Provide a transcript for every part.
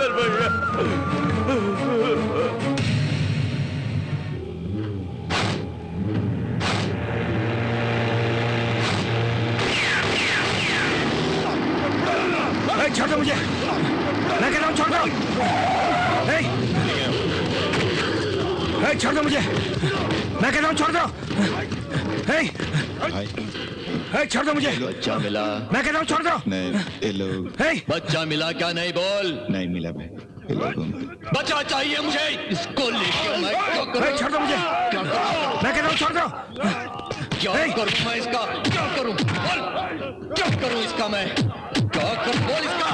चल भैया। छोड़ दो मुझे, मैं कह रहा हूँ छोड़ दो। छोड़ दो मुझे, मैं कह रहा हूँ छोड़ दो। छोड़ दो मुझे, बच्चा मिला, मैं कह रहा हूँ छोड़ दो। नहीं ये लोग बच्चा मिला क्या? नहीं बोल। नहीं मिला भाई, ये लोग बच्चा चाहिए मुझे, इसको लेकर मैं क्या करूं? छोड़ दो मुझे, मैं कह रहा हूँ छोड़ दो। क्या करूं मैं इसका? क्या करूं? बोल, क्या करूं इसका मैं? क्या करूं? बोल इसका।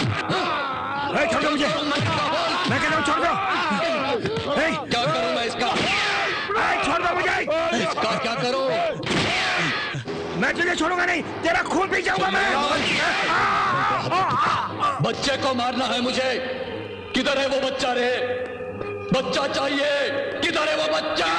छोड़ दो मुझे, मैं कह रहा हूँ छोड़ दो। क्या करूं मैं इसका? छोड़ दो मुझे, इसका क्या करूं? मैं तुझे छोड़ूंगा नहीं, तेरा खून पी जाऊंगा मैं। बच्चे को मारना है मुझे। किधर है वो बच्चा रे? बच्चा चाहिए, किधर है वो बच्चा?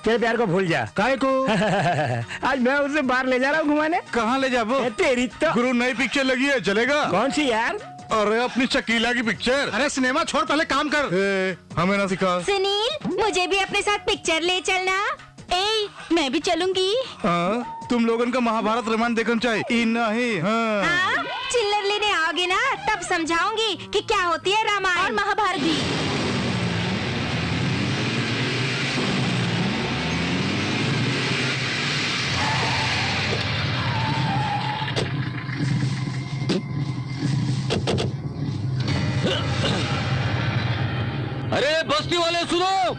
तेरे प्यार को भूल जा। काय को? आज मैं उसे बाहर ले जा रहा हूँ घुमाने। कहाँ ले जाबो? तेरी तो गुरु नई पिक्चर लगी है, चलेगा? कौन सी यार? अरे अपनी शकीला की पिक्चर। अरे सिनेमा छोड़, पहले काम कर। हमें ना सिखा। सुनील, मुझे भी अपने साथ पिक्चर ले चलना। मैं भी चलूंगी। तुम लोगन का महाभारत रामायण देखना चाहिए। नहीं चिल्लर लेने आओगे ना, तब समझाऊंगी कि क्या होती है रामायण और महाभारत भी। अरे बस्ती वाले सुनो,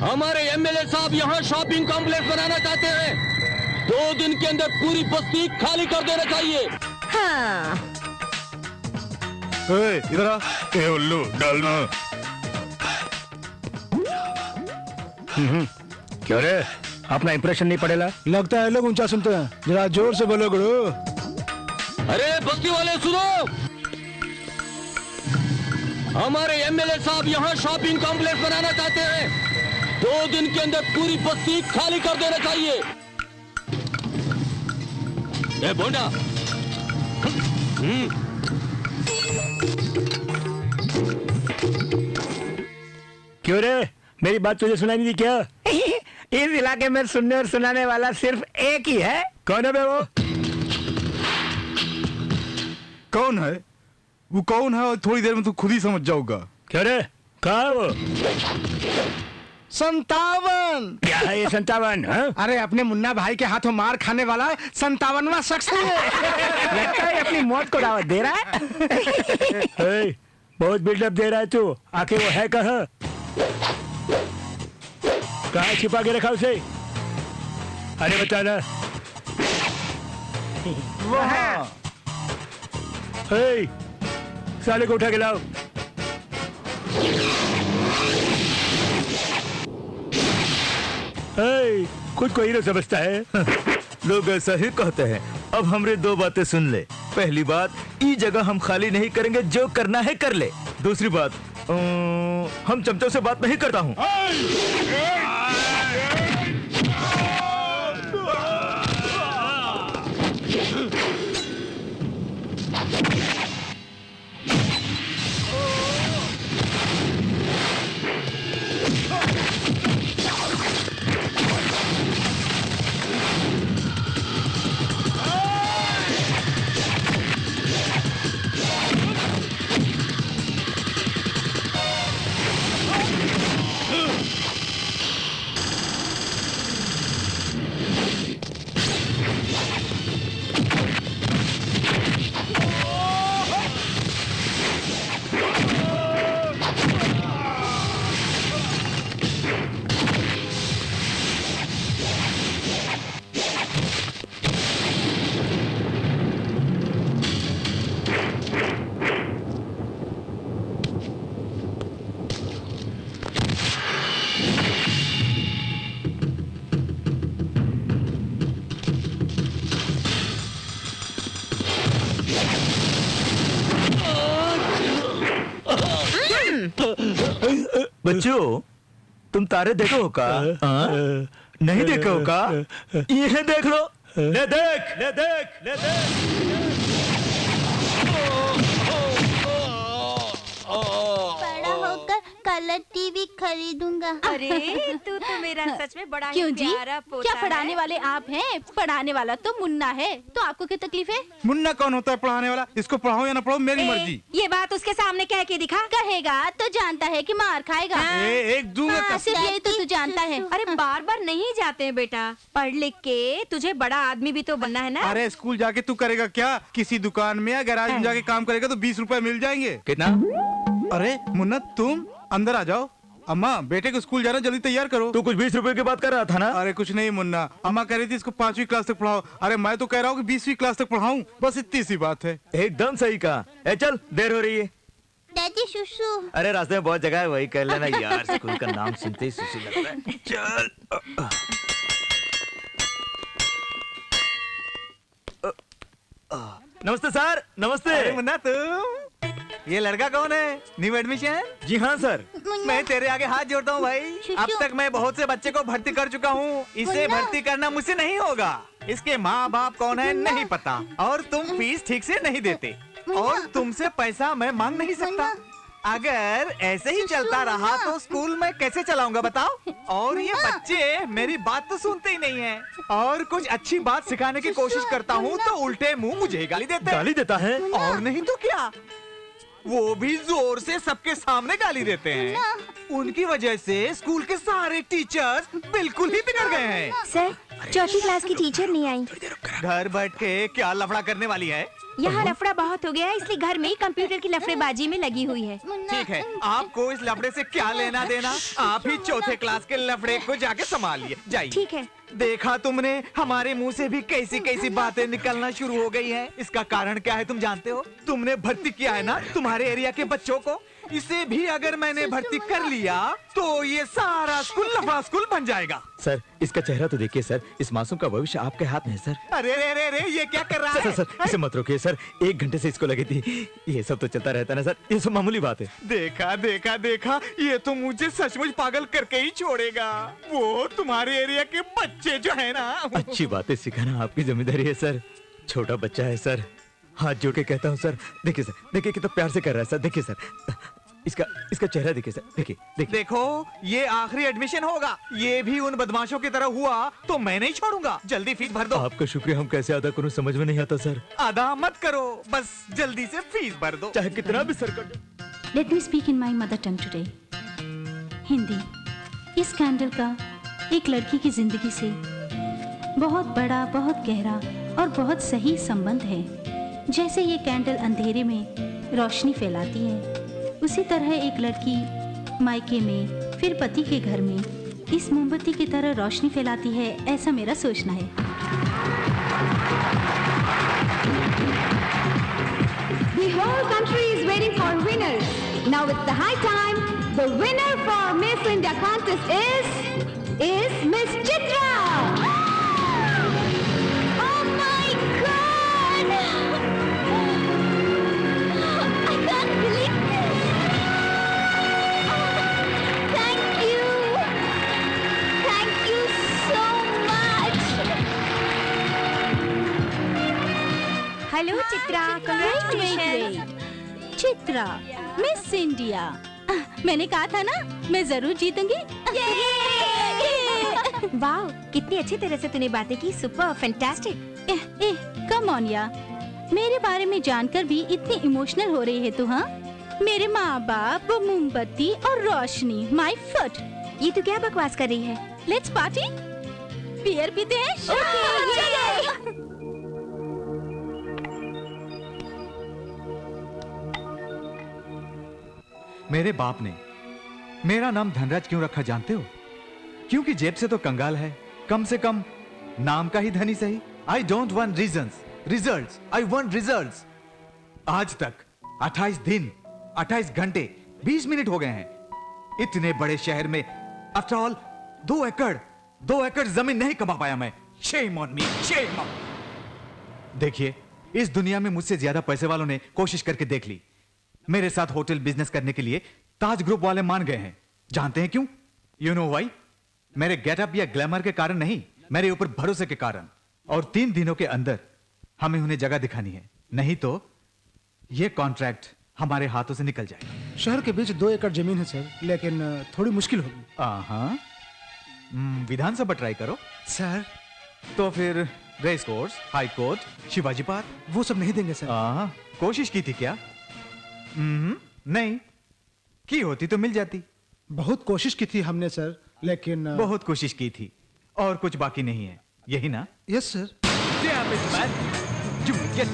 हमारे एमएलए साहब यहाँ शॉपिंग कॉम्प्लेक्स बनाना चाहते हैं। 2 दिन के अंदर पूरी बस्ती खाली कर देना चाहिए। हाँ। इधर आ। उल्लू डालना। क्यों रे, अपना इंप्रेशन नहीं पड़ेगा? लगता है लोग ऊंचा सुनते हैं, जरा जोर से बोलो गुरु। अरे बस्ती वाले सुनो, हमारे एमएलए साहब यहाँ शॉपिंग कॉम्प्लेक्स बनाना चाहते हैं। 2 दिन के अंदर पूरी बस्ती खाली कर देना चाहिए। ए बोंडा, क्यों रे, मेरी बात तुझे सुनाई नहीं दी क्या? इस इलाके में सुनने और सुनाने वाला सिर्फ एक ही है। कौन है बे वो? कौन है वो? कौन है? थोड़ी देर में तू खुद ही समझ जाओगा। क्यों रे, कहाँ है वो? 57। क्या है ये 57? अरे अपने मुन्ना भाई के हाथों मार खाने वाला 57वां शख्स है। लगता है अपनी मौत को दावत दे रहा है। बहुत बिल्डअप दे रहा है तू। आखिर वो है कहाँ? कहाँ छिपा के रखा उसे? अरे बताना। वहाँ। साले को उठा के लाओ। खुद को हीरो समझता है। लोग ऐसा ही कहते हैं। अब हमरे 2 बातें सुन ले। पहली बात, ई जगह हम खाली नहीं करेंगे, जो करना है कर ले। दूसरी बात, हम चमचों से बात नहीं करता हूँ। बच्चों, तुम तारे देखो हो का? हाँ? नहीं देखो हो का? ये देख लो। ले देख, ले देख, ले देख। बड़ा होकर कलर टीवी खरीदूंगा। अरे तू तो मेरा सच में बड़ा ही क्यों जी? प्यारा पोता क्या है। पढ़ाने वाले आप हैं? पढ़ाने वाला तो मुन्ना है। तो आपको क्या तकलीफ है? मुन्ना कौन होता है पढ़ाने वाला? इसको पढ़ाओ या ना पढ़ाओ, मेरी मर्जी। ये बात उसके सामने कह के दिखा। कहेगा तो जानता है कि मार खाएगा। एक दूंगा हाँ, सिर्फ यही तो तू जानता है। अरे बार बार नहीं जाते हैं बेटा, पढ़ लिख के तुझे बड़ा आदमी भी तो बनना है ना। अरे स्कूल जाके तू करेगा क्या? किसी दुकान में या गैराज में जाके काम करेगा तो 20 रुपए मिल जाएंगे। कितना? अरे मुन्ना, तुम अंदर आ जाओ। अम्मा, बेटे को स्कूल जाना, जल्दी तैयार करो। तू कुछ 20 रुपए की बात कर रहा था ना? अरे कुछ नहीं मुन्ना, अम्मा कह रही थी इसको 5वीं क्लास तक पढ़ाओ। अरे मैं तो कह रहा हूँ कि 20वीं क्लास तक पढ़ाऊं, बस इतनी सी बात है। एकदम सही कहा। ए चल, देर हो रही है। दादी सुसु। अरे रास्ते में बहुत जगह है, वही कर लेना यार। स्कूल का नाम सुनते ही सुसु लगता है। चल। नमस्ते सर, नमस्ते। मुन्ना, तुम ये लड़का कौन है? New admission? जी हाँ सर। मैं तेरे आगे हाथ जोड़ता हूँ भाई। अब तक मैं बहुत से बच्चे को भर्ती कर चुका हूँ, इसे भर्ती करना मुझसे नहीं होगा। इसके माँ बाप कौन है नहीं पता, और तुम फीस ठीक से नहीं देते, और तुमसे पैसा मैं मांग नहीं सकता। अगर ऐसे ही चलता रहा तो स्कूल में कैसे चलाऊंगा बताओ? और ये बच्चे मेरी बात तो सुनते ही नहीं है, और कुछ अच्छी बात सिखाने की कोशिश करता हूँ तो उल्टे मुंह मुझे गाली देते हैं। गाली देता है? और नहीं तो क्या, वो भी जोर से सबके सामने गाली देते हैं। उनकी वजह से स्कूल के सारे टीचर्स बिल्कुल ही बिगड़ गए हैं। सर, चौथी क्लास की टीचर नहीं आई। घर बैठ के क्या लफड़ा करने वाली है? यहाँ लफड़ा बहुत हो गया है, इसलिए घर में ही कंप्यूटर की लफड़ेबाजी में लगी हुई है। ठीक है, आपको इस लफड़े से क्या लेना देना? आप ही चौथे क्लास के लफड़े को जाके संभालिए, जाइए। ठीक है। देखा तुमने, हमारे मुंह से भी कैसी कैसी बातें निकलना शुरू हो गई हैं। इसका कारण क्या है तुम जानते हो? तुमने भर्ती किया है ना तुम्हारे एरिया के बच्चों को। इसे भी अगर मैंने भर्ती कर लिया तो ये सारा स्कूल लफड़ा स्कूल बन जाएगा। सर, इसका चेहरा तो देखिए सर। इस मासूम का भविष्य आपके हाथ में है सर। अरे रे रे रे, ये क्या कर रहा सर, है? सर, सर, इसे मत रोकिए सर। 1 घंटे से इसको लगी थी। ये सब तो चलता रहता है ना सर, ये सब मामूली बात है। देखा देखा देखा, ये तो मुझे सचमुच पागल करके ही छोड़ेगा। वो तुम्हारे एरिया के बच्चे जो है ना। अच्छी बातें सिखाना आपकी जिम्मेदारी है सर। छोटा बच्चा है सर, हाथ जोड़ के कहता हूँ सर। देखिए सर, देखिए कितना प्यार से कर रहा है सर। देखिए सर, इसका चेहरा देखिए सर। देखिए देखिए। देखो, ये आखिरी एडमिशन होगा। ये भी उन बदमाशों की तरह हुआ तो मैं नहीं छोड़ूंगा। जल्दी फीस भर दो। आपका शुक्रिया हम कैसे अदा करूं समझ में नहीं आता सर। अदा मत करो, बस जल्दी से फीस भर दो। चाहे कितना भी सर कर। Let me speak in my mother tongue today, Hindi. इस कैंडल का एक लड़की की जिंदगी से बहुत बड़ा, बहुत गहरा और बहुत सही संबंध है। जैसे ये कैंडल अंधेरे में रोशनी फैलाती है, उसी तरह एक लड़की मायके में, फिर पति के घर में इस मोमबत्ती की तरह रोशनी फैलाती है, ऐसा मेरा सोचना है। The whole country is waiting for winners. Now it's the high time. The winner for Miss India contest is Miss Chitra. Oh my God! I can't believe this. Thank you so much. Hello Chitra, Wait. Chitra, miss India. मैंने कहा था ना, मैं जरूर जीतूंगी। वाह, कितनी अच्छी तरह से तूने बातें की। Super, fantastic. कम ऑन या, मेरे बारे में जानकर भी इतनी इमोशनल हो रही है तू? हाँ, मेरे माँ बाप, वो मोमबत्ती और रोशनी, माय फुट। ये तू क्या बकवास कर रही है? Let's party. बियर पीते हैं। मेरे बाप ने मेरा नाम धनराज क्यों रखा जानते हो? क्योंकि जेब से तो कंगाल है, कम से कम नाम का ही धनी सही। I don't want reasons, results. I want results. आज तक 28 दिन, 28 घंटे, 20 मिनट हो गए हैं इतने बड़े शहर में। आफ्टर ऑल 2 एकड़ जमीन नहीं कमा पाया मैं। Shame on me, shame on. देखिए, इस दुनिया में मुझसे ज्यादा पैसे वालों ने कोशिश करके देख ली। मेरे साथ होटल बिजनेस करने के लिए ताज ग्रुप वाले मान गए हैं, जानते हैं क्यों? You know why? मेरे गेटअप या ग्लैमर के कारण नहीं, मेरे ऊपर भरोसे के कारण। और 3 दिनों के अंदर हमें उन्हें जगह दिखानी है, नहीं तो यह कॉन्ट्रैक्ट हमारे हाथों से निकल जाएगा। शहर के बीच 2 एकड़ जमीन है सर, लेकिन थोड़ी मुश्किल होगी। हाँ, विधानसभा ट्राई करो सर। तो फिर race course, high court, Shivaji Park, वो सब नहीं देंगे सर। कोशिश की थी क्या? नहीं की होती तो मिल जाती। बहुत कोशिश की थी हमने सर, लेकिन बहुत कोशिश की थी और कुछ बाकी नहीं है, यही ना? Yes sir.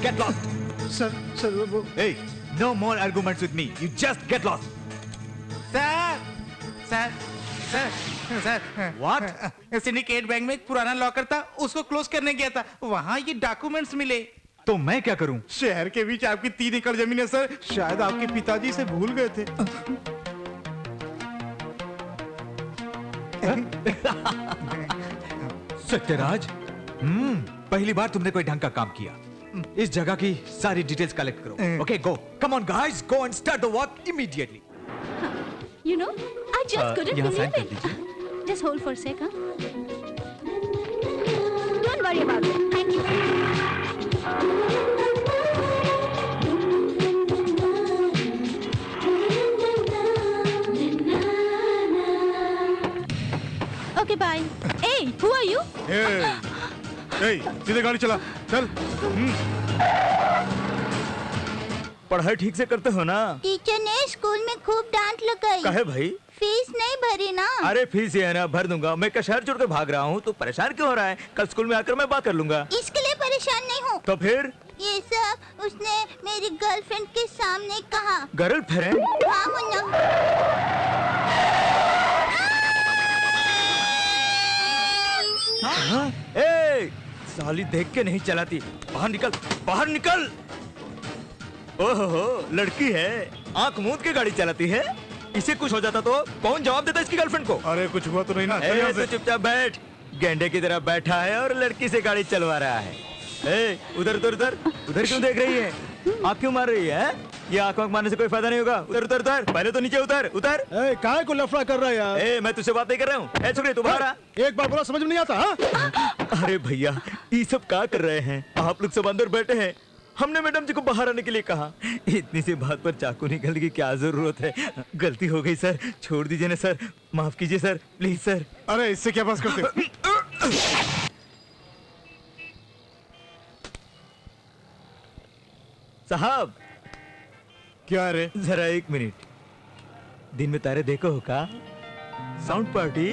Get lost. Sir वो Hey, no more arguments with me. You just get lost. Sir What? Syndicate bank में एक पुराना लॉकर था, उसको क्लोज करने गया था, वहाँ ये डॉक्यूमेंट्स मिले। तो मैं क्या करूं? शहर के बीच आपकी 3 एकड़ जमीन है सर, शायद आपके पिताजी से भूल गए थे। सत्यराज, पहली बार तुमने कोई ढंग का काम किया। इस जगह की सारी डिटेल्स कलेक्ट करो। Okay, go. Come on guys, go and start the work immediately. You know, I just couldn't यहाँ sign believe कर it. Just hold for a sec, huh? Don't worry about it. Thank you. Okay, bye. Hey, who are you? सीधे गाड़ी चला, चल। पढ़ाई ठीक से करते हो ना? टीचर ने स्कूल में खूब डांट लगाई। काहे भाई? फीस नहीं भरी ना। अरे फीस ये है ना, भर दूंगा। मैं क्या शहर छोड़ के भाग रहा हूँ? तो परेशान क्यों हो रहा है? कल स्कूल में आकर मैं बात कर लूंगा। इसके लिए परेशान नहीं हूँ। तो फिर? ये सब उसने मेरी गर्लफ्रेंड के सामने कहा। गर्लफ्रेंड? हाँ मुन्ना। हाँ? ए, साली देख के नहीं चलाती। बाहर निकल, बाहर निकल। ओहो, लड़की है, आंख मूंद के गाड़ी चलाती है। इसे कुछ हो जाता तो कौन जवाब देता इसकी गर्लफ्रेंड को? अरे कुछ हुआ तो नहीं ना? ए, तो चुपचाप बैठ। गेंडे की तरह बैठा है और लड़की से गाड़ी चलवा रहा है। ए, उधर उधर उधर उधर क्यों देख रही है? आँख क्यों मार रही है? ये आँख मारने से कोई फायदा नहीं होगा। उधर उधर उधर, पहले तो नीचे उतर, उतर। काहे को लफड़ा कर रहा है यार? ए, मैं तुझसे बात नहीं कर रहा हूँ। ए छोकरी, तू बाहर आ। एक बार बोला समझ में नहीं आता। हाँ? अरे भैया, ये सब क्या कर रहे हैं? आप लोग सब अंदर बैठे हैं। हमने मैडम जी को बाहर आने के लिए कहा। इतनी सी बात पर चाकू निकलने की क्या जरूरत है? गलती हो गई सर, छोड़ दीजिए ना सर, माफ कीजिए सर, प्लीज सर। अरे इससे क्या बात करते हो? साहब, क्या रे? जरा 1 मिनट। दिन में तारे देखो हो का? Sound party?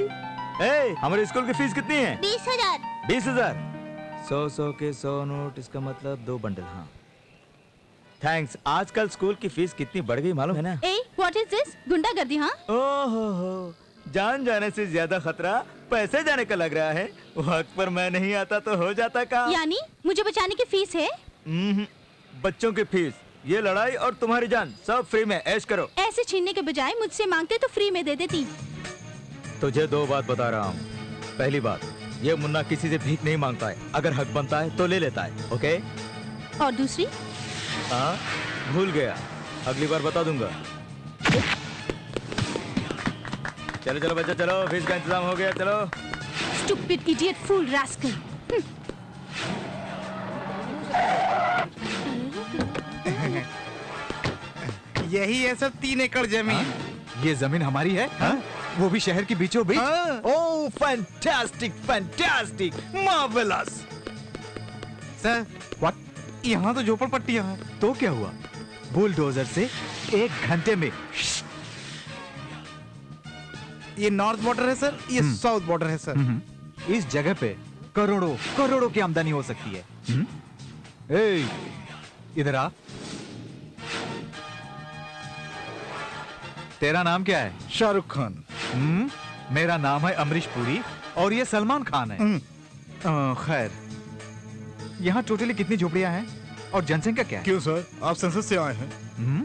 ए, हमारे स्कूल की फीस कितनी है? 20,000। 20,000। 100 के 100 नोट, इसका मतलब 2 बंडल। हाँ, थैंक्स। आजकल स्कूल की फीस कितनी बढ़ गई मालूम है ना? Hey, what is this? गुंडागर्दी, हाँ? ओहो, जान जाने से ज्यादा खतरा पैसे जाने का लग रहा है। वक्त पर मैं नहीं आता तो हो जाता काम। यानी मुझे बचाने की फीस है? बच्चों की फीस, ये लड़ाई और तुम्हारी जान सब फ्री में। ऐश करो। ऐसे छीनने के बजाय मुझसे मांगते तो फ्री में दे देती। तुझे 2 बात बता रहा हूँ। पहली बात, ये मुन्ना किसी से भीख नहीं मांगता है। अगर हक बनता है तो ले लेता है। ओके? और दूसरी? हाँ, भूल गया, अगली बार बता दूंगा। चलो चलो बच्चा, चलो, फीस का इंतजाम हो गया, चलो। Stupid idiot, fool, rascal. यही है सर 3 एकड़ जमीन। ये जमीन हमारी है? हाँ? वो भी शहर के बीचों बीच? हाँ। Oh, fantastic, fantastic, marvellous. Sir, what? यहाँ तो झोपड़पट्टियाँ हैं। तो क्या हुआ? बुलडोजर से 1 घंटे में। ये नॉर्थ बॉर्डर है सर, ये साउथ बॉर्डर है सर। इस जगह पे करोड़ों करोड़ों की आमदनी हो सकती है। ए, इधर आ। तेरा नाम क्या है? शाहरुख खान। मेरा नाम है अमरीश पुरी और ये सलमान खान है। खैर, यहाँ टोटली कितनी झोपड़ियां हैं और जनसंख्या क्या है? क्यों सर, आप संसद से आए हैं?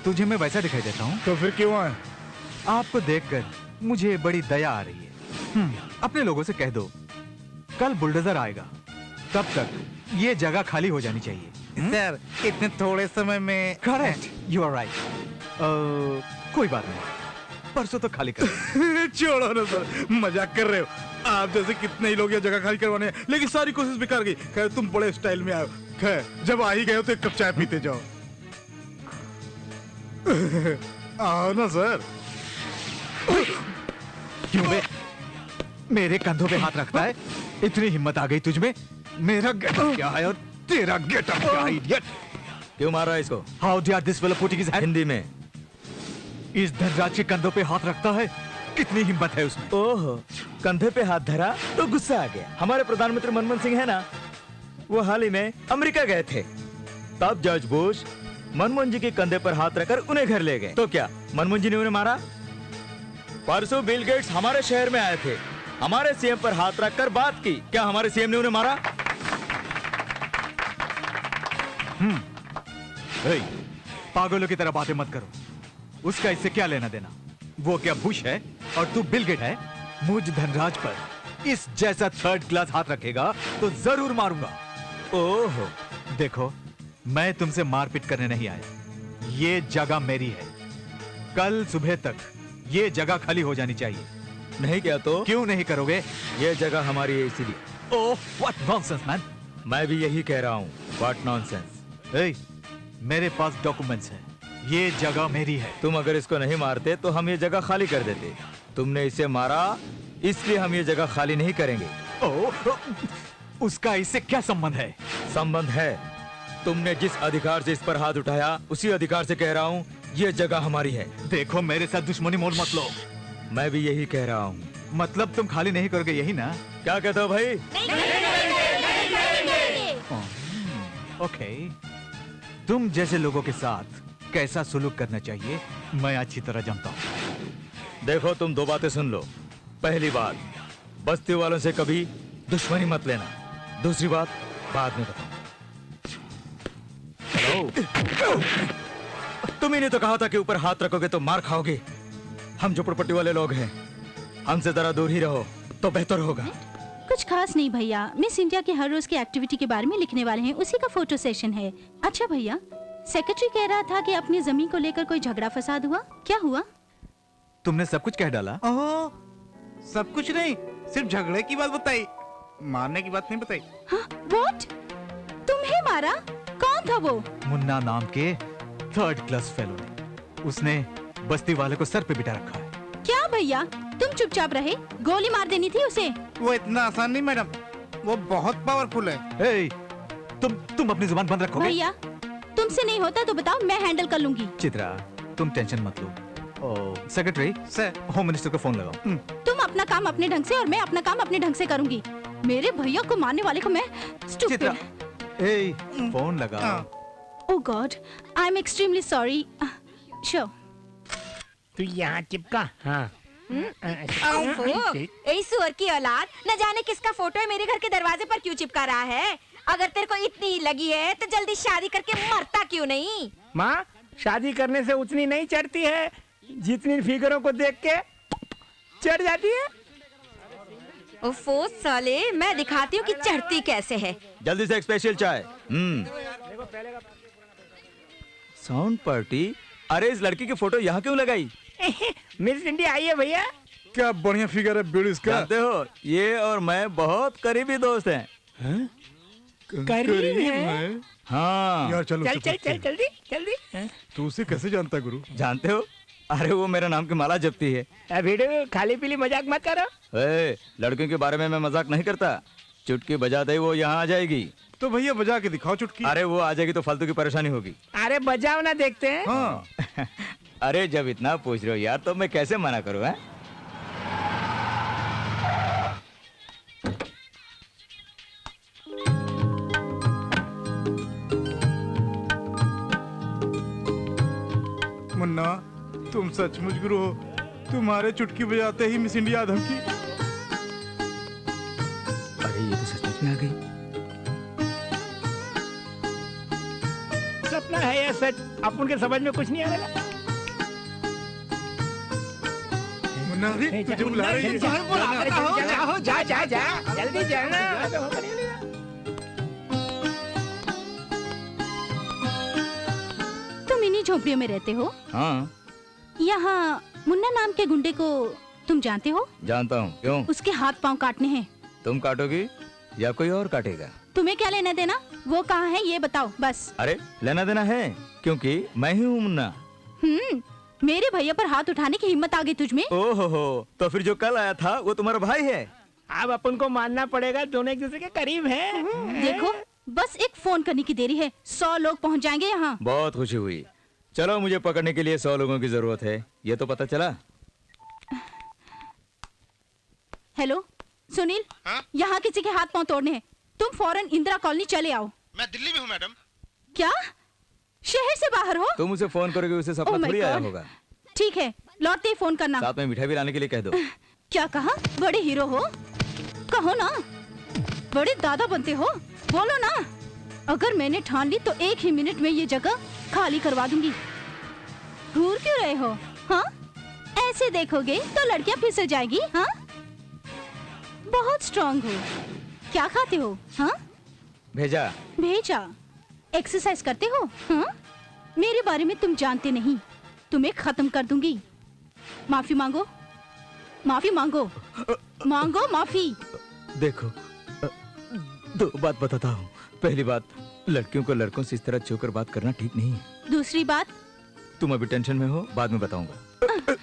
तुझे मैं वैसा दिखाई देता हूँ? तो फिर क्यों आए? आपको देखकर मुझे बड़ी दया आ रही है। अपने लोगों से कह दो, कल बुलडोजर आएगा, तब तक ये जगह खाली हो जानी चाहिए। सर, इतने थोड़े समय में। Correct, you are right. कोई बात नहीं, परसों तो खाली कर। छोड़ो ना सर, मजाक कर रहे हो। आप जैसे कितने ही लोग ये जगह खाली करवाने हैं, लेकिन सारी कोशिश बेकार गई। खैर तुम बड़े स्टाइल में आए हो। खैर जब आ ही गए हो तो एक कप चाय पीते जाओ। आओ ना सर। क्यों बे? मेरे कंधों पे हाथ रखता है? इतनी हिम्मत आ गई तुझ में? मेरा गेटअप क्या है और तेरा गेटअप क्या है, इडियट? क्यों मार रहा है इसको? How dear this fellow putting his hand? Hindi में। इस धनराज के कंधों पे हाथ रखता है? कितनी हिम्मत है उसमें? ओहो, कंधे पे हाथ धरा तो गुस्सा आ गया। हमारे प्रधानमंत्री मनमोहन सिंह है ना, वो हाल ही में अमेरिका गए थे। तब जॉर्ज बुश मनमोहन जी के कंधे पर हाथ रखकर उन्हें घर ले गए। तो क्या मनमोहन जी ने उन्हें मारा? परसों बिल गेट्स हमारे शहर में आए थे, हमारे सीएम पर हाथ रखकर बात की। क्या हमारे सीएम ने उन्हें मारा? पागलों की तरह बातें मत करो। उसका इससे क्या लेना देना? वो क्या बुश है और तू बिल गेट है? मुझ धनराज पर इस जैसा थर्ड क्लास हाथ रखेगा तो जरूर मारूंगा। ओहो, देखो मैं तुमसे मारपीट करने नहीं आया। ये जगह मेरी है। कल सुबह तक ये जगह खाली हो जानी चाहिए। नहीं क्या तो? क्यों नहीं करोगे? ये जगह हमारी है इसीलिए। Oh what nonsense man. मैं भी यही कह रहा हूँ, व्हाट नॉनसेंस। ए, मेरे पास डॉक्यूमेंट्स है। ये जगह मेरी है। तुम अगर इसको नहीं मारते तो हम ये जगह खाली कर देते। तुमने इसे मारा इसलिए हम ये जगह खाली नहीं करेंगे। ओह, उसका इससे क्या संबंध है? संबंध है। तुमने जिस अधिकार से इस पर हाथ उठाया उसी अधिकार से कह रहा हूँ ये जगह हमारी है। देखो मेरे साथ दुश्मनी मोल मत लो। मैं भी यही कह रहा हूँ। मतलब तुम खाली नहीं करोगे यही ना? क्या कहते हो भाई? ओके, तुम जैसे लोगों के साथ कैसा सुलूक करना चाहिए मैं अच्छी तरह जानता हूँ। देखो तुम दो बातें सुन लो। पहली बात, बस्ती वालों से कभी दुश्मनी मत लेना। दूसरी बात बाद में बताऊं। तुम ही ने तो कहा था कि ऊपर हाथ रखोगे तो मार खाओगे। हम झोपड़पट्टी वाले लोग हैं, हमसे जरा दूर ही रहो तो बेहतर होगा। कुछ खास नहीं भैया, मिस इंडिया के हर रोज की एक्टिविटी के बारे में लिखने वाले हैं, उसी का फोटो सेशन है। अच्छा भैया, सेक्रेटरी कह रहा था कि अपनी जमीन को लेकर कोई झगड़ा फसाद हुआ, क्या हुआ? तुमने सब कुछ कह डाला? ओह, सब कुछ नहीं, सिर्फ झगड़े की बात बताई, मारने की बात नहीं बताई। व्हाट? तुम्हें मारा? कौन था वो? मुन्ना नाम के थर्ड क्लास फेलो ने। उसने बस्ती वाले को सर पे बिठा रखा है। क्या भैया, तुम चुपचाप रहे? गोली मार देनी थी उसे। वो इतना आसान नहीं मैडम, वो बहुत पावरफुल है। ए, तुम अपनी जुबान बंद रखोगे? भैया, तुमसे नहीं होता तो बताओ, मैं हैंडल कर लूंगी। चित्रा, तुम टेंशन मत लो। सेक्रेटरी सर, होम मिनिस्टर को फोन लगाओ। तुम अपना काम अपने ढंग से और मैं अपना काम अपने ढंग से करूंगी। मेरे भैया को मारने वाले को मैं चित्रा, ए, फोन लगाओ। Oh God, I am extremely sorry. Sure. तू यहाँ चिपका। हाँ। ऐ सुअर की औलाद, न जाने किसका फोटो है मेरे घर के दरवाजे पर क्यों चिपका रहा है? अगर तेरे को इतनी लगी है तो जल्दी शादी करके मरता क्यों नहीं? माँ, शादी करने से उतनी नहीं चढ़ती है जितनी फिगरों को देख के चढ़ जाती है। ओफो साले, मैं दिखाती हूँ कि चढ़ती कैसे है। जल्दी से एक स्पेशल चाय। Sound party? अरे इस लड़की की फोटो यहाँ क्यों लगाई? मिस इंडिया आई है भैया। क्या बढ़िया फिगर है बेड़ू इसका। जानते हो, ये और मैं बहुत करीबी दोस्त हैं। करीब है? हाँ। यार चलो चल चल चल जल्दी जल्दी। तू उसे कैसे जानता है गुरु? जानते हो, अरे वो मेरा नाम की माला जपती है। वीडियो खाली पीली मजाक मत करो। लड़कियों के बारे में मैं मजाक नहीं करता। चुटकी बजाते ही वो यहाँ आ जाएगी। तो भैया बजा के दिखाओ चुटकी। अरे वो आ जाएगी तो फालतू की परेशानी होगी। अरे बजाओ ना, देखते हैं। हाँ। अरे जब इतना पूछ रहे हो यार तो मैं कैसे मना करूँ? है मुन्ना, तुम सचमुच गुरु हो। तुम्हारे चुटकी बजाते ही मिस इंडिया धमकी। अरे ये तो सचमुच में आ गई। सपना है या सच, अपन के समझ में कुछ नहीं आ रहा। मुन्ना, अरे तुझे बुला रही है। जाओ जा जा जा, जल्दी जाना। तुम इन्हीं झोपड़ियों में रहते हो? हाँ। यहाँ मुन्ना नाम के गुंडे को तुम जानते हो? जानता हूँ। क्यों? उसके हाथ पांव काटने हैं। तुम काटोगी या कोई और काटेगा? तुम्हें क्या लेना देना? वो कहाँ है ये बताओ बस। अरे लेना देना है, क्योंकि मैं ही हूँ मुन्ना। मेरे भैया पर हाथ उठाने की हिम्मत आ गई तुझमें? ओहो, तो फिर जो कल आया था वो तुम्हारा भाई है? अब अपन को मानना पड़ेगा, दोनों एक दूसरे के करीब हैं। देखो बस एक फोन करने की देरी है, 100 लोग पहुंच जाएंगे यहाँ। बहुत खुशी हुई। चलो, मुझे पकड़ने के लिए 100 लोगों की जरूरत है, ये तो पता चला। हेलो सुनील, यहाँ किसी के हाथ पांव तोड़ने हैं, तुम फौरन इंदिरा कॉलोनी चले आओ। मैं दिल्ली में हूँ मैडम। क्या शहर से बाहर हो? तुम उसे फोन करोगे, उसे Oh सपना my थोड़ी आया God. होगा। ठीक है, लौटते ही फोन करना। साथ में मिठाई भी लाने के लिए कह दो। क्या कहा? बड़े हीरो हो? कहो ना, बड़े दादा बनते हो, बोलो ना। अगर मैंने ठान ली तो 1 ही मिनट में ये जगह खाली करवा दूंगी। घूर क्यों रहे हो? हाँ, ऐसे देखोगे तो लड़कियां फिसल जाएगी। हाँ, बहुत स्ट्रांग हो। क्या खाते हो? हाँ, भेजा। भेजा। एक्सरसाइज करते हो? हाँ, मेरे बारे में तुम जानते नहीं, तुम्हें खत्म कर दूंगी। माफी मांगो, माफी मांगो, मांगो माफी। देखो, 2 बात बताता हूँ। पहली बात, लड़कियों को लड़कों से इस तरह छूकर बात करना ठीक नहीं है। दूसरी बात, तुम अभी टेंशन में हो, बाद में बताऊंगा।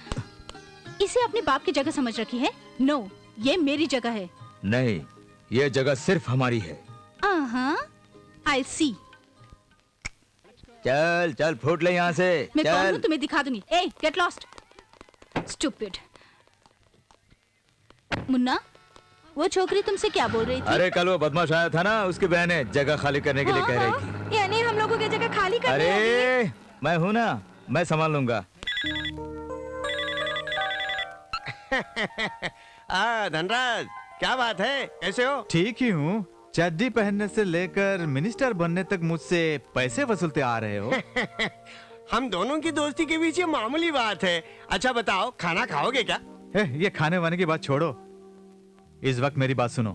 इसे अपने बाप की जगह समझ रखी है? नो, ये मेरी जगह है। नहीं, ये जगह सिर्फ हमारी है। I'll see। चल चल, फूट ले यहाँ से। मैं कौन चल। हूँ तुम्हें दिखा दूंगी। ए, गेट लॉस्ट, स्टूपिड। मुन्ना, वो छोकरी तुमसे क्या बोल रही थी? अरे कल वो बदमाश आया था ना, उसकी बहन है, जगह खाली करने के लिए कह रही थी। यानी हम लोगों की जगह खाली करनी होगी? अरे मैं हूँ ना, मैं संभाल लूंगा। धनराज, क्या बात है, कैसे हो? ठीक ही हूँ। चड्डी पहनने से लेकर मिनिस्टर बनने तक मुझसे पैसे वसूलते आ रहे हो। हम दोनों की दोस्ती के बीच ये मामूली बात है। अच्छा बताओ, खाना खाओगे क्या? ये खाने वाने की बात छोड़ो, इस वक्त मेरी बात सुनो।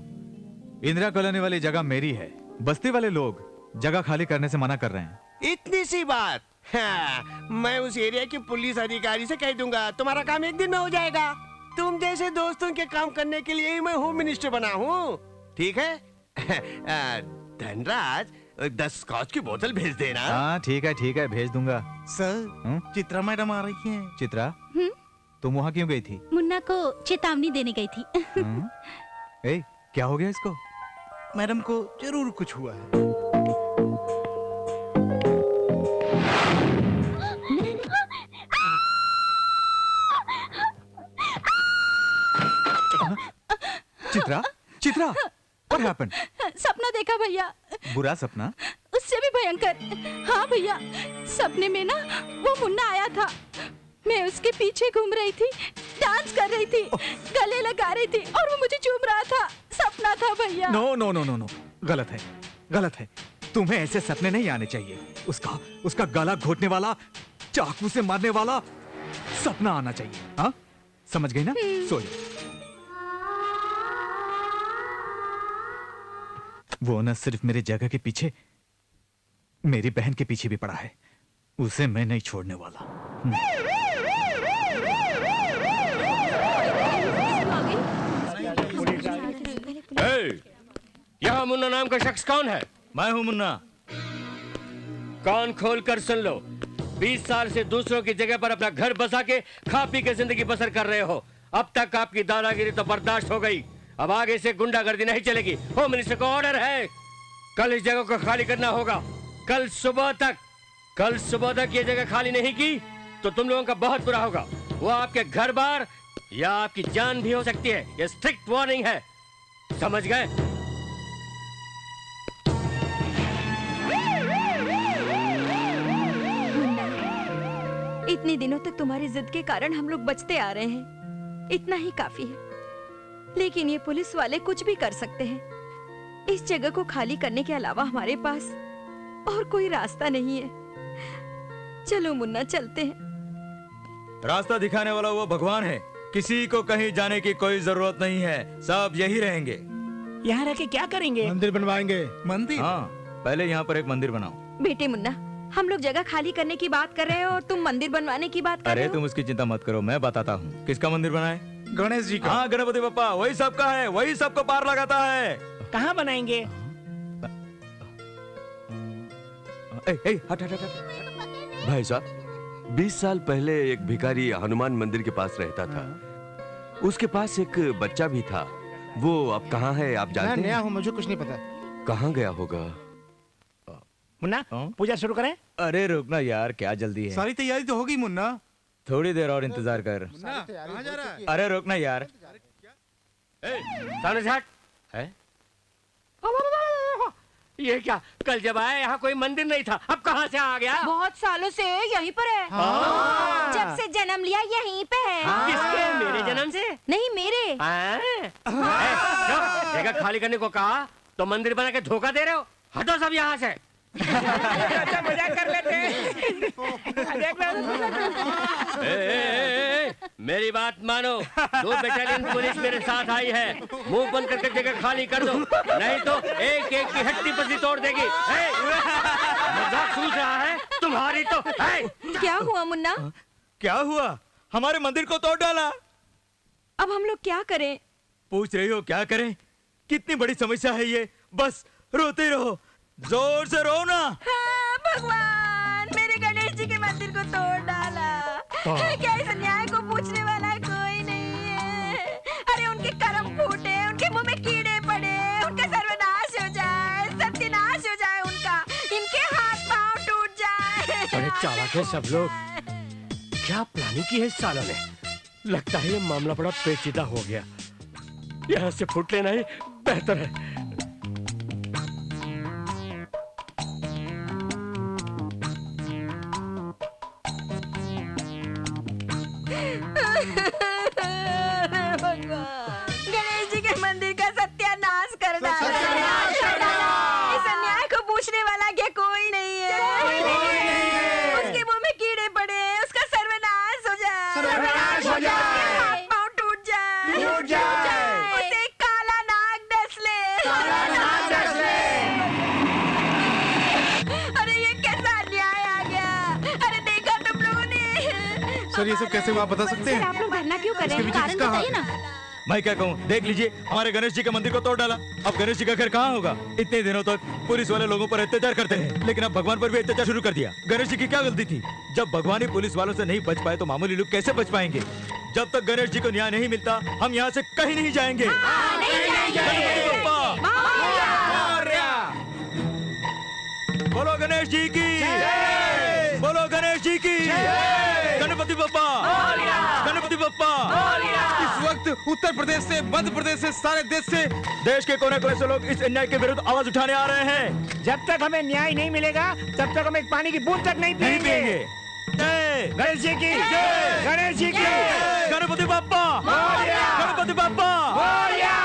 इंदिरा कॉलोनी वाली जगह मेरी है, बस्ती वाले लोग जगह खाली करने से मना कर रहे हैं। इतनी सी बात? हाँ, मैं उस एरिया के पुलिस अधिकारी से कह दूंगा, तुम्हारा काम 1 दिन में हो जाएगा। तुम जैसे दोस्तों के काम करने के लिए ही मैं होम मिनिस्टर बना हूँ, ठीक है? धनराज, 10 स्कॉच की बोतल भेज देना। हाँ ठीक है, भेज दूंगा। सर, चित्रा मैडम आ रही हैं। चित्रा, तुम वहाँ क्यों गई थी? मुन्ना को चेतावनी देने गई थी। ए, क्या हो गया इसको? मैडम को जरूर कुछ हुआ है। Chitra, Chitra, what happened? सपना देखा भैया। बुरा सपना? उससे भी भयंकर। हाँ भैया, सपने में ना वो मुन्ना आया था, मैं उसके पीछे घूम रही थी, डांस कर रही थी, गले लगा रही थी और वो मुझे चूम रहा था। सपना था भैया। नो, गलत है, गलत है। तुम्हें ऐसे सपने नहीं आने चाहिए। उसका गला घोटने वाला, चाकू से मारने वाला सपना आना चाहिए। हाँ, समझ गई ना? सो जाओ। वो न सिर्फ मेरे जगह के पीछे, मेरी बहन के पीछे भी पड़ा है। उसे मैं नहीं छोड़ने वाला। यहाँ मुन्ना नाम का शख्स कौन है? मैं हूँ मुन्ना। कान खोल कर सुन लो, 20 साल से दूसरों की जगह पर अपना घर बसा के खा पी के जिंदगी बसर कर रहे हो। अब तक आपकी दादागिरी तो बर्दाश्त हो गई, अब आगे से गुंडागर्दी नहीं चलेगी। होम मिनिस्टर का ऑर्डर है, कल इस जगह को खाली करना होगा। कल सुबह तक ये जगह खाली नहीं की तो तुम लोगों का बहुत बुरा होगा। वो आपके घर बार या आपकी जान भी हो सकती है। ये स्ट्रिक्ट वार्निंग है, समझ गए? इतने दिनों तक तुम्हारी जिद के कारण हम लोग बचते आ रहे हैं, इतना ही काफी है। लेकिन ये पुलिस वाले कुछ भी कर सकते हैं। इस जगह को खाली करने के अलावा हमारे पास और कोई रास्ता नहीं है। चलो मुन्ना, चलते हैं। रास्ता दिखाने वाला वो भगवान है, किसी को कहीं जाने की कोई जरूरत नहीं है, सब यही रहेंगे। यहाँ रह के क्या करेंगे? मंदिर बनवाएंगे। मंदिर? हाँ, पहले यहाँ पर एक मंदिर बनाओ। बेटे मुन्ना, हम लोग जगह खाली करने की बात कर रहे हो और तुम मंदिर बनवाने की बात कर अरे रहे हो। तुम उसकी चिंता मत करो, मैं बताता हूँ किसका मंदिर बनाए। गणेश जी का। हाँ गणपति बप्पा, वही सबका है, वही सबको पार लगाता है। कहाँ बनाएंगे? हट हट हट। भाई साहब, 20 साल पहले एक भिखारी हनुमान मंदिर के पास रहता था। उसके पास एक बच्चा भी था। वो अब कहाँ है आप मैं जानते नया हैं? हूँ, मुझे कुछ नहीं पता। कहाँ गया होगा? मुन्ना, पूजा शुरू करें? अरे रुकना यार, क्या जल्दी है? सारी तैयारी तो होगी मुन्ना। थोड़ी देर और इंतजार कर। कहाँ जा रहा है? अरे रुकना यार। सामने से हट। है? ये क्या, कल जब आया यहाँ कोई मंदिर नहीं था, अब कहाँ से आ गया? बहुत सालों से यहीं पर है। जब से जन्म लिया यहीं पे है। किसके? मेरे जन्म से? नहीं मेरे। जगह खाली करने को कहा तो मंदिर बना के धोखा दे रहे हो। हटो सब यहाँ से। अच्छा मजाक कर लेते हैं। देख मेरी बात मानो, 2 बटालियन पुलिस मेरे साथ आई है। मुंह बंद करके जगह खाली कर दो, नहीं तो एक एक की हड्डी पसली तोड़ देगी। मजाक सूझ रहा है तुम्हारी तो। क्या हुआ मुन्ना? क्या हुआ? हमारे मंदिर को तोड़ डाला। अब हम लोग क्या करें? पूछ रही हो क्या करें? कितनी बड़ी समस्या है ये, बस रोते रहो, जोर से रो ना। हाँ, भगवान, मेरे गणेश जी के मंदिर को तोड़ डाला। क्या इस अन्याय को पूछने वाला कोई नहीं है? अरे उनके कर्म फूटे, उनके मुंह में कीड़े पड़े, उनका सर्वनाश हो जाए, सत्यानाश हो जाए उनका, इनके हाथ पांव टूट जाए। बड़े चालाक है सब लोग। क्या प्लानिंग की है इस सालों ने? लगता है ये मामला बड़ा पेचीदा हो गया। यहाँ से फुट लेना ही बेहतर है। गणेश जी के मंदिर का सत्यानाश कर डाला। इस अन्याय को पूछने वाला क्या कोई नहीं है? उसके मुंह में कीड़े पड़े, उसका सर्वनाश हो जाए, उसके हाथ पांव टूट जाए, उसे काला नाग डस ले। अरे ये कैसा अन्याय आ गया? अरे देखा तुम लोगों ने? सर ये सब कैसे हुआ, आप बता सकते सर हैं? आप लोग धरना क्यों कर रहे हैं? कारण बताइए ना। मैं क्या कहूँ, देख लीजिए हमारे गणेश जी के मंदिर को तोड़ डाला। अब गणेश जी का घर कहाँ होगा? इतने दिनों तक पुलिस वाले लोगों पर अत्याचार करते हैं, लेकिन अब भगवान पर भी अत्याचार शुरू कर दिया। गणेश जी की क्या गलती थी? जब भगवान ही पुलिस वालों से नहीं बच पाए तो मामूली लोग कैसे बच पाएंगे? जब तक गणेश जी को न्याय नहीं मिलता हम यहाँ से कहीं नहीं जाएंगे। गणपति बप्पा! बोलो गणेश जी की, बोलो गणेश जी की, गणपति बप्पा, गणपति बप्पा। इस वक्त उत्तर प्रदेश से, मध्य प्रदेश से, सारे देश से, देश के कोने कोने से लोग इस अन्याय के विरुद्ध आवाज उठाने आ रहे हैं। जब तक हमें न्याय नहीं मिलेगा तब तक हम एक पानी की बूंद तक नहीं पिएंगे। जय गणेश जी की, गणेश जी की, Ganpati Bappa, Ganpati Bappa,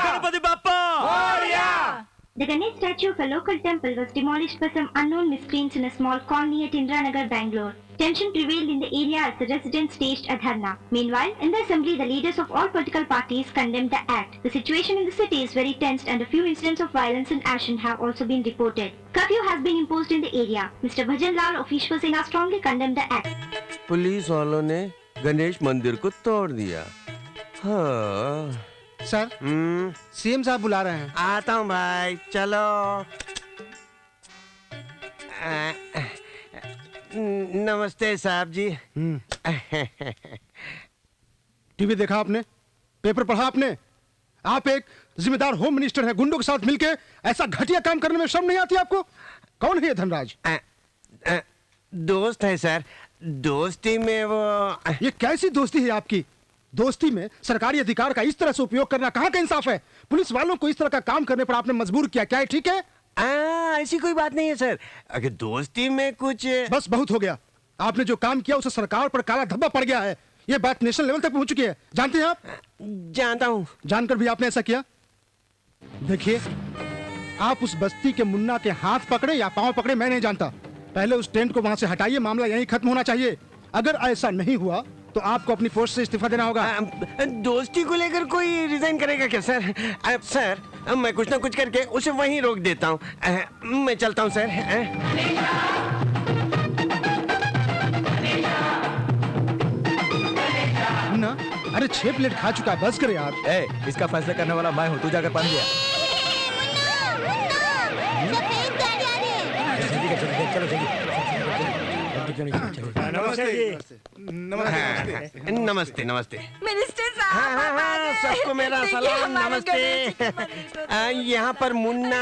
Ganpati Bappa. The Ganesh statue of a local temple was demolished by some unknown miscreants in a small colony at Indiranagar, Bangalore. Tension prevailed in the area as the residents staged a dharna. Meanwhile, in the assembly, the leaders of all political parties condemned the act. The situation in the city is very tense and a few incidents of violence and action have also been reported. Curfew has been imposed in the area. Mr. Bhajan Lal of Ishwar Sena strongly condemned the act. Police वालों ने गणेश मंदिर को तोड़ दिया। हाँ। Sir CM साहब बुला रहे हैं। आता हूँ भाई, चलो। नमस्ते साहब जी। टीवी देखा आपने? पेपर पढ़ा आपने? आप एक जिम्मेदार होम मिनिस्टर हैं, गुंडों के साथ मिलके ऐसा घटिया काम करने में शर्म नहीं आती आपको? कौन है ये धनराज? दोस्त है सर, दोस्ती में वो। ये कैसी दोस्ती है आपकी? दोस्ती में सरकारी अधिकार का इस तरह से उपयोग करना कहाँ का इंसाफ है? पुलिस वालों को इस तरह का काम करने पर आपने मजबूर किया, क्या है ठीक है? ऐसी कोई बात नहीं है सर, अगर दोस्ती में कुछ। बस बहुत हो गया। आपने जो काम किया उसे सरकार पर काला धब्बा पड़ गया है। ये बात नेशनल लेवल तक पहुंच चुकी है, जानते हैं आप? जानता हूँ। जानकर भी आपने ऐसा किया? देखिए, आप उस बस्ती के मुन्ना के हाथ पकड़े या पांव पकड़े मैं नहीं जानता, पहले उस टेंट को वहां से हटाइए, मामला यहीं खत्म होना चाहिए। अगर ऐसा नहीं हुआ तो आपको अपनी पोस्ट से इस्तीफा देना होगा। दोस्ती को लेकर कोई रिजाइन करेगा क्या सर? सर मैं कुछ ना कुछ करके उसे वहीं रोक देता हूँ। मैं चलता हूँ सर। अरे 6 प्लेट खा चुका है, बस कर यार। ए, इसका फैसला करने वाला मैं हूँ, तू जाकर पानी लिया। सफेद गाड़ी आ रही है। नमस्ते जी। नमस्ते नमस्ते। मिनिस्टर हाँ, साहब हाँ, हाँ, सबको मेरा सलाम, नमस्ते। यहाँ पर मुन्ना।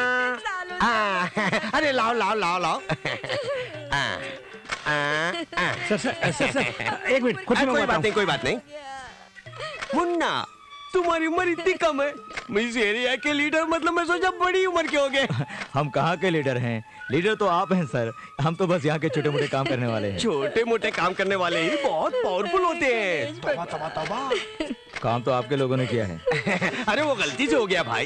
अरे लाओ लाओ लाओ लाओ। सर एक मिनट, कुछ कोई बात नहीं, कोई बात नहीं। मुन्ना, तुम्हारी उम्र इतनी कम है, इस एरिया के लीडर, मतलब मैं सोचा बड़ी उम्र के हो गए। हम कहाँ के लीडर हैं? लीडर तो आप हैं सर, हम तो बस यहाँ के छोटे मोटे काम करने वाले हैं। छोटे मोटे काम करने वाले ही बहुत पावरफुल होते हैं। काम तो आपके लोगों ने किया है। अरे वो गलती से हो गया भाई।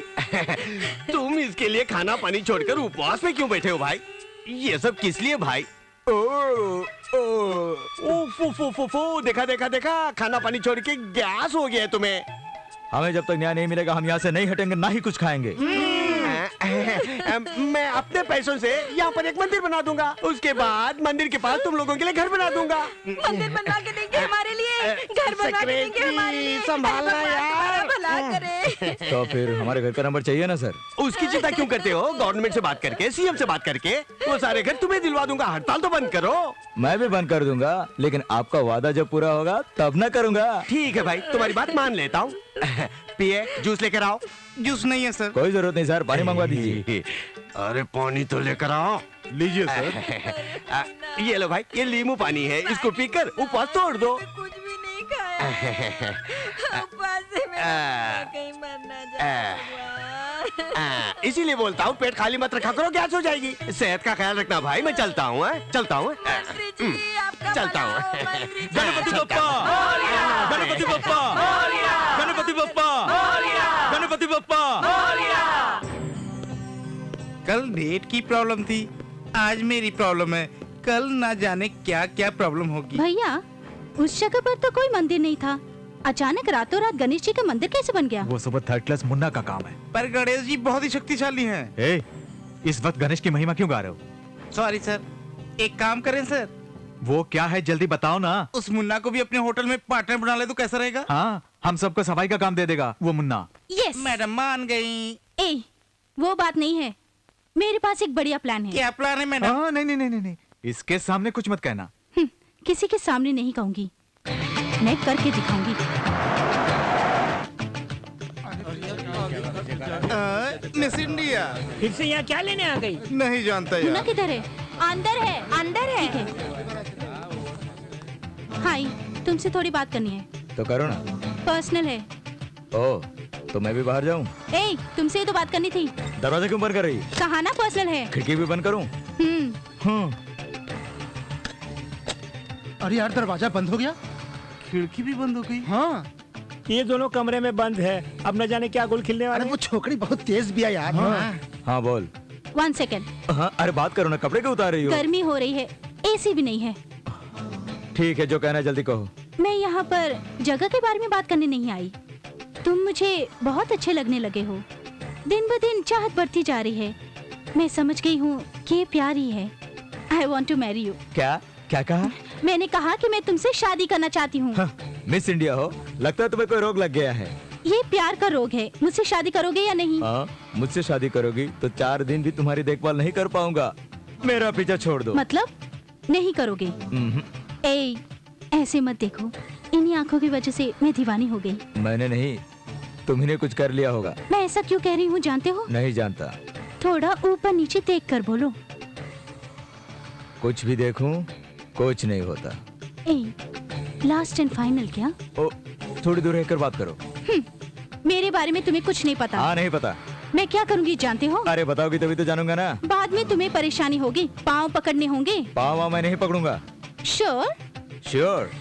तुम इसके लिए खाना पानी छोड़कर उपवास में क्यों बैठे हो भाई? ये सब किस लिए भाई? फू देखा देखा देखा, खाना पानी छोड़ के गैस हो गया है तुम्हें। हमें जब तक न्याय नहीं मिलेगा हम यहाँ से नहीं हटेंगे, ना ही कुछ खाएंगे। मैं अपने पैसों से यहाँ पर एक मंदिर बना दूंगा, उसके बाद मंदिर के पास तुम लोगों के लिए घर बना दूंगा। मंदिर बनवा के देंगे हमारे लिए, घर बनवा के देंगे हमारे लिए। संभालना यार। भला करे। तो फिर हमारे घर का नंबर चाहिए ना सर? उसकी चिंता क्यों करते हो? गवर्नमेंट से बात करके, सीएम से बात करके वो सारे घर तुम्हें दिलवा दूंगा। हड़ताल तो बंद करो। मैं भी बंद कर दूंगा, लेकिन आपका वादा जब पूरा होगा तब ना करूंगा। ठीक है भाई, तुम्हारी बात मान लेता हूँ। पिए, जूस लेकर आओ। जूस नहीं है सर। कोई जरूरत नहीं सर, पानी मंगवा दीजिए। अरे पानी तो लेकर आओ। लीजिए सर। ये लो भाई, ये नींबू पानी है, इसको पीकर उपवास तोड़ दो। कुछ भी नहीं खाया। उपवास से मैं कहीं मरना चाहूंगा। इसीलिए बोलता हूँ पेट खाली मत रखा करो, गैस हो जाएगी। सेहत का ख्याल रखना भाई। मैं चलता हूँ, चलता हूँ, चलता हूँ। गणपति बप्पा, गणपति बप्पा, गणपति बप्पा, गणपति बप्पा। कल नेट की प्रॉब्लम थी, आज मेरी प्रॉब्लम है, कल ना जाने क्या क्या प्रॉब्लम होगी। भैया, उस जगह पर तो कोई मंदिर नहीं था, अचानक रातों रात गणेश जी का मंदिर कैसे बन गया? वो सब 3rd क्लास मुन्ना का काम है। पर गणेश जी बहुत ही शक्तिशाली हैं। ए, इस वक्त गणेश की महिमा क्यों गा रहे हो? सॉरी सर, एक काम करें सर, वो क्या है जल्दी बताओ ना। उस मुन्ना को भी अपने होटल में पार्टनर बना ले तो कैसा रहेगा? हाँ, हम सबको सफाई का काम दे देगा वो मुन्ना। यस मैडम मान गई। ए, वो बात नहीं है, मेरे पास एक बढ़िया प्लान है। क्या प्लान है मैडम? हाँ, नहीं नहीं नहीं नहीं, इसके सामने कुछ मत कहना। किसी के सामने नहीं कहूंगी, मैं करके दिखाऊंगी। मिस इंडिया फिर से यहाँ क्या लेने आ गई? नहीं जानता मुन्ना यार। किधर है? अंदर है, अंदर है। ठीक है। हाय, तुमसे थोड़ी बात करनी है। तो करो ना। पर्सनल है। ओ, तो मैं भी बाहर जाऊं? ए, तुमसे ही तो बात करनी थी। दरवाजा क्यों बंद कर रही? कहा ना पर्सनल है। खिड़की भी बंद करूं? अरे यार, दरवाजा बंद हो गया, खिड़की भी बंद हो गई। हाँ, ये दोनों कमरे में बंद है, अब न जाने क्या गुल खिलने वाले। अरे वो छोकरी बहुत तेज भी है यार। हाँ बोल। 1 सेकेंड। हाँ, अरे बात करो ना, कपड़े क्यों उतार रही हो? गर्मी हो रही है, एसी भी नहीं है। ठीक है, जो कहना है जल्दी कहो। मैं यहाँ पर जगह के बारे में बात करने नहीं आई। तुम मुझे बहुत अच्छे लगने लगे हो, दिन ब दिन चाहत बढ़ती जा रही है। मैं समझ गई हूँ कि ये प्यार ही है। I want to marry you। क्या क्या कहा? मैंने कहा कि मैं तुमसे शादी करना चाहती हूँ। हाँ, मिस इंडिया हो, लगता है तुम्हें कोई रोग लग गया है। ये प्यार का रोग है, मुझसे शादी करोगे या नहीं? हाँ, मुझसे शादी करोगी तो 4 दिन भी तुम्हारी देखभाल नहीं कर पाऊंगा। मेरा पीछा छोड़ दो। मतलब नहीं करोगे? ए, ऐसे मत देखो, इन्हीं आंखों की वजह से मैं दीवानी हो गई। मैंने नहीं, तुम्ही कुछ कर लिया होगा। मैं ऐसा क्यों कह रही हूँ जानते हो? नहीं जानता। थोड़ा ऊपर नीचे देख कर बोलो। कुछ भी देखूं, कुछ नहीं होता। ए, लास्ट एंड फाइनल क्या? ओ, थोड़ी दूर रहकर बात करो। मेरे बारे में तुम्हें कुछ नहीं पता। हाँ, नहीं पता। मैं क्या करूँगी जानते हो? अरे बताओगी तभी तो जानूंगा ना। बाद में तुम्हें परेशानी होगी, पाँव पकड़ने होंगे। पाँव मैं नहीं पकड़ूंगा। श्योर? श्योर।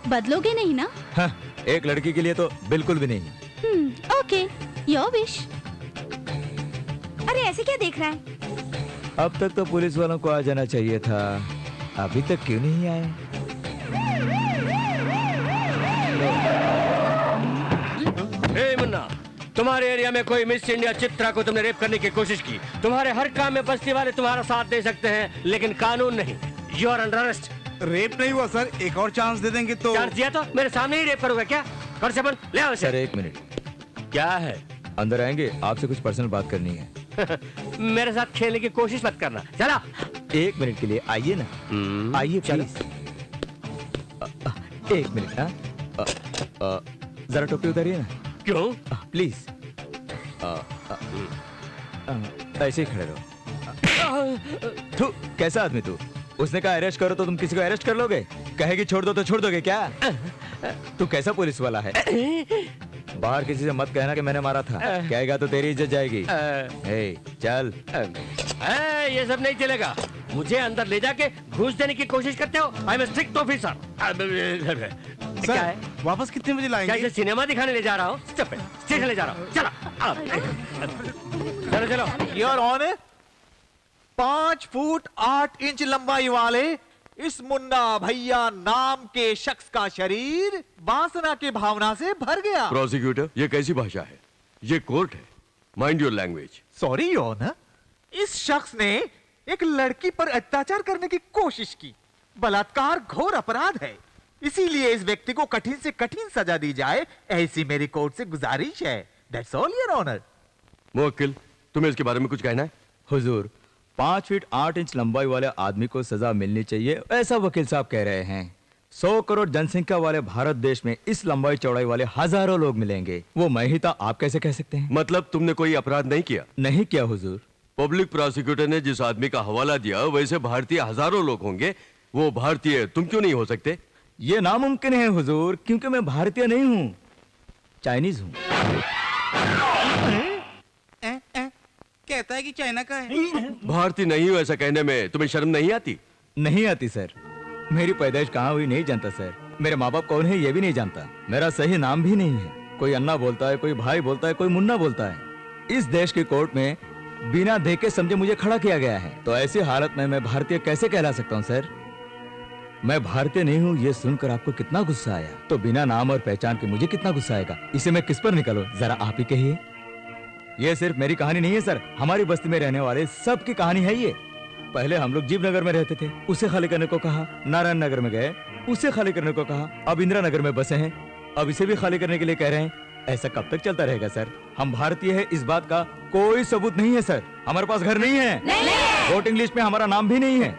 बदलोगे नहीं ना? हाँ, एक लड़की के लिए तो बिल्कुल भी नहीं। Okay, your wish. अरे ऐसे क्या देख रहा है? अब तक तो पुलिस वालों को आ जाना चाहिए था, अभी तक क्यों नहीं आए? हे मुन्ना, तुम्हारे एरिया में कोई मिस इंडिया चित्रा को तुमने रेप करने की कोशिश की। तुम्हारे हर काम में बस्ती वाले तुम्हारा साथ दे सकते हैं, लेकिन कानून नहीं। You are under arrest. Rape नहीं हुआ सर, एक और चांस दे देंगे तो। चांस दिया तो मेरे सामने ही रेप करोगे क्या? कांस्टेबल ले आओ सर इसे। 1 मिनट, क्या है? अंदर आएंगे, आपसे कुछ पर्सनल बात करनी है। मेरे साथ खेलने की कोशिश मत करना, चला। 1 मिनट के लिए आइए ना, आइए प्लीज। 1 मिनट। हाँ, जरा टोपी उतारिए ना। क्यों? प्लीज। ऐसे ही खड़े रहो। तू कैसा आदमी तू? उसने कहा अरेस्ट करो तो तुम किसी को अरेस्ट कर लोगे? कहेगी छोड़ दो तो छोड़ दोगे क्या? तू कैसा पुलिस वाला है? बाहर किसी से मत कहना कि मैंने मारा था, कहेगा तो तेरी इज्जत जाएगी। ए, चल। ये सब नहीं चलेगा, मुझे अंदर ले जाके घूस देने की कोशिश करते हो। I am strict officer. क्या है? वापस कितने बजे क्या लाएंगे? इसे सिनेमा दिखाने ले जा रहा हूँ? स्टेशन ले जा रहा हूँ, चला। चलो चलो। योर ऑनर, 5 फुट 8 इंच लंबाई वाले इस मुन्ना भैया नाम के शख्स का शरीर वासना की भावना से भर गया। प्रोसिक्यूटर, ये कैसी भाषा है? ये कोर्ट है, mind your language. Sorry your honour, इस शख्स ने एक लड़की पर अत्याचार करने की कोशिश की। बलात्कार घोर अपराध है, इसीलिए इस व्यक्ति को कठिन से कठिन सजा दी जाए, ऐसी मेरी कोर्ट से गुजारिश है। That's all your honour. मुवक्किल, तुम्हें इसके बारे में कुछ कहना है? हुजूर, 5 फीट 8 इंच लंबाई वाले आदमी को सजा मिलनी चाहिए, ऐसा वकील साहब कह रहे हैं। 100 करोड़ जनसंख्या वाले भारत देश में इस लंबाई चौड़ाई वाले हजारों लोग मिलेंगे, वो मैं ही था, आप कैसे कह सकते हैं? मतलब तुमने कोई अपराध नहीं किया? नहीं किया हुजूर। पब्लिक प्रोसिक्यूटर ने जिस आदमी का हवाला दिया वैसे भारतीय हजारों लोग होंगे, वो भारतीय तुम क्यों नहीं हो सकते? ये नामुमकिन है हुजूर, क्योंकि मैं भारतीय नहीं हूँ, चाइनीज हूँ। कहता है कि चाइना का है। भारतीय नहीं हो ऐसा कहने में तुम्हें शर्म नहीं आती? नहीं आती सर। मेरी पैदाइश कहाँ हुई नहीं जानता सर, मेरे माँ बाप कौन है ये भी नहीं जानता, मेरा सही नाम भी नहीं है। कोई अन्ना बोलता है, कोई भाई बोलता है, कोई मुन्ना बोलता है। इस देश की कोर्ट में बिना देखे समझे मुझे खड़ा किया गया है, तो ऐसी हालत में मैं भारतीय कैसे कहला सकता हूँ सर? मैं भारतीय नहीं हूँ ये सुनकर आपको कितना गुस्सा आया, तो बिना नाम और पहचान के मुझे कितना गुस्सा आएगा, इसे मैं किस पर निकालूं, जरा आप ही कहिए। ये सिर्फ मेरी कहानी नहीं है सर, हमारी बस्ती में रहने वाले सबकी कहानी है ये। पहले हम लोग जीव नगर में रहते थे, उसे खाली करने को कहा, नारायण नगर में गए, उसे खाली करने को कहा, अब इंदिरा नगर में बसे हैं, अब इसे भी खाली करने के लिए कह रहे हैं। ऐसा कब तक चलता रहेगा सर? हम भारतीय है इस बात का कोई सबूत नहीं है सर। हमारे पास घर नहीं है, वोटिंग लिस्ट में हमारा नाम भी नहीं है,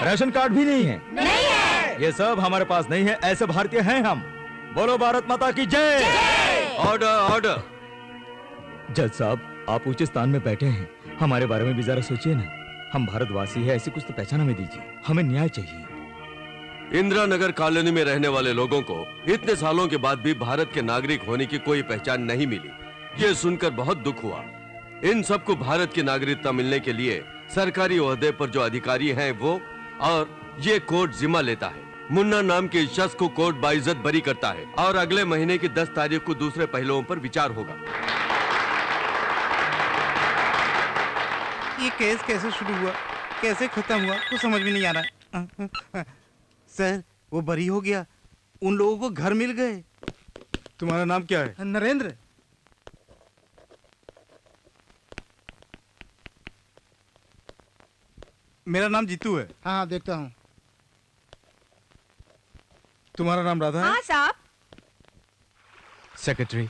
राशन कार्ड भी नहीं है, ये सब हमारे पास नहीं है, ऐसे भारतीय हैं हम। बोलो भारत माता की जय। Order order. जज साहब, आप ऊंचे स्थान में बैठे हैं, हमारे बारे में भी जरा सोचिए ना। हम भारतवासी हैं, ऐसी कुछ तो पहचान हमें दीजिए, हमें न्याय चाहिए। इंदिरा नगर कॉलोनी में रहने वाले लोगों को इतने सालों के बाद भी भारत के नागरिक होने की कोई पहचान नहीं मिली, ये सुनकर बहुत दुख हुआ। इन सबको भारत की नागरिकता मिलने के लिए सरकारी ओहदे पर जो अधिकारी हैं वो और ये कोर्ट जिम्मा लेता है। मुन्ना नाम के शख्स को कोर्ट बाइज्जत बरी करता है और अगले महीने की 10 तारीख को दूसरे पहलुओं पर विचार होगा। ये केस कैसे शुरू हुआ, कैसे खत्म हुआ, कुछ समझ में नहीं आ रहा। सर, वो बरी हो गया, उन लोगों को घर मिल गए। तुम्हारा नाम क्या है? नरेंद्र। मेरा नाम जीतू है। हाँ देखता हूँ। तुम्हारा नाम राधा है? हाँ साहब। सेक्रेटरी,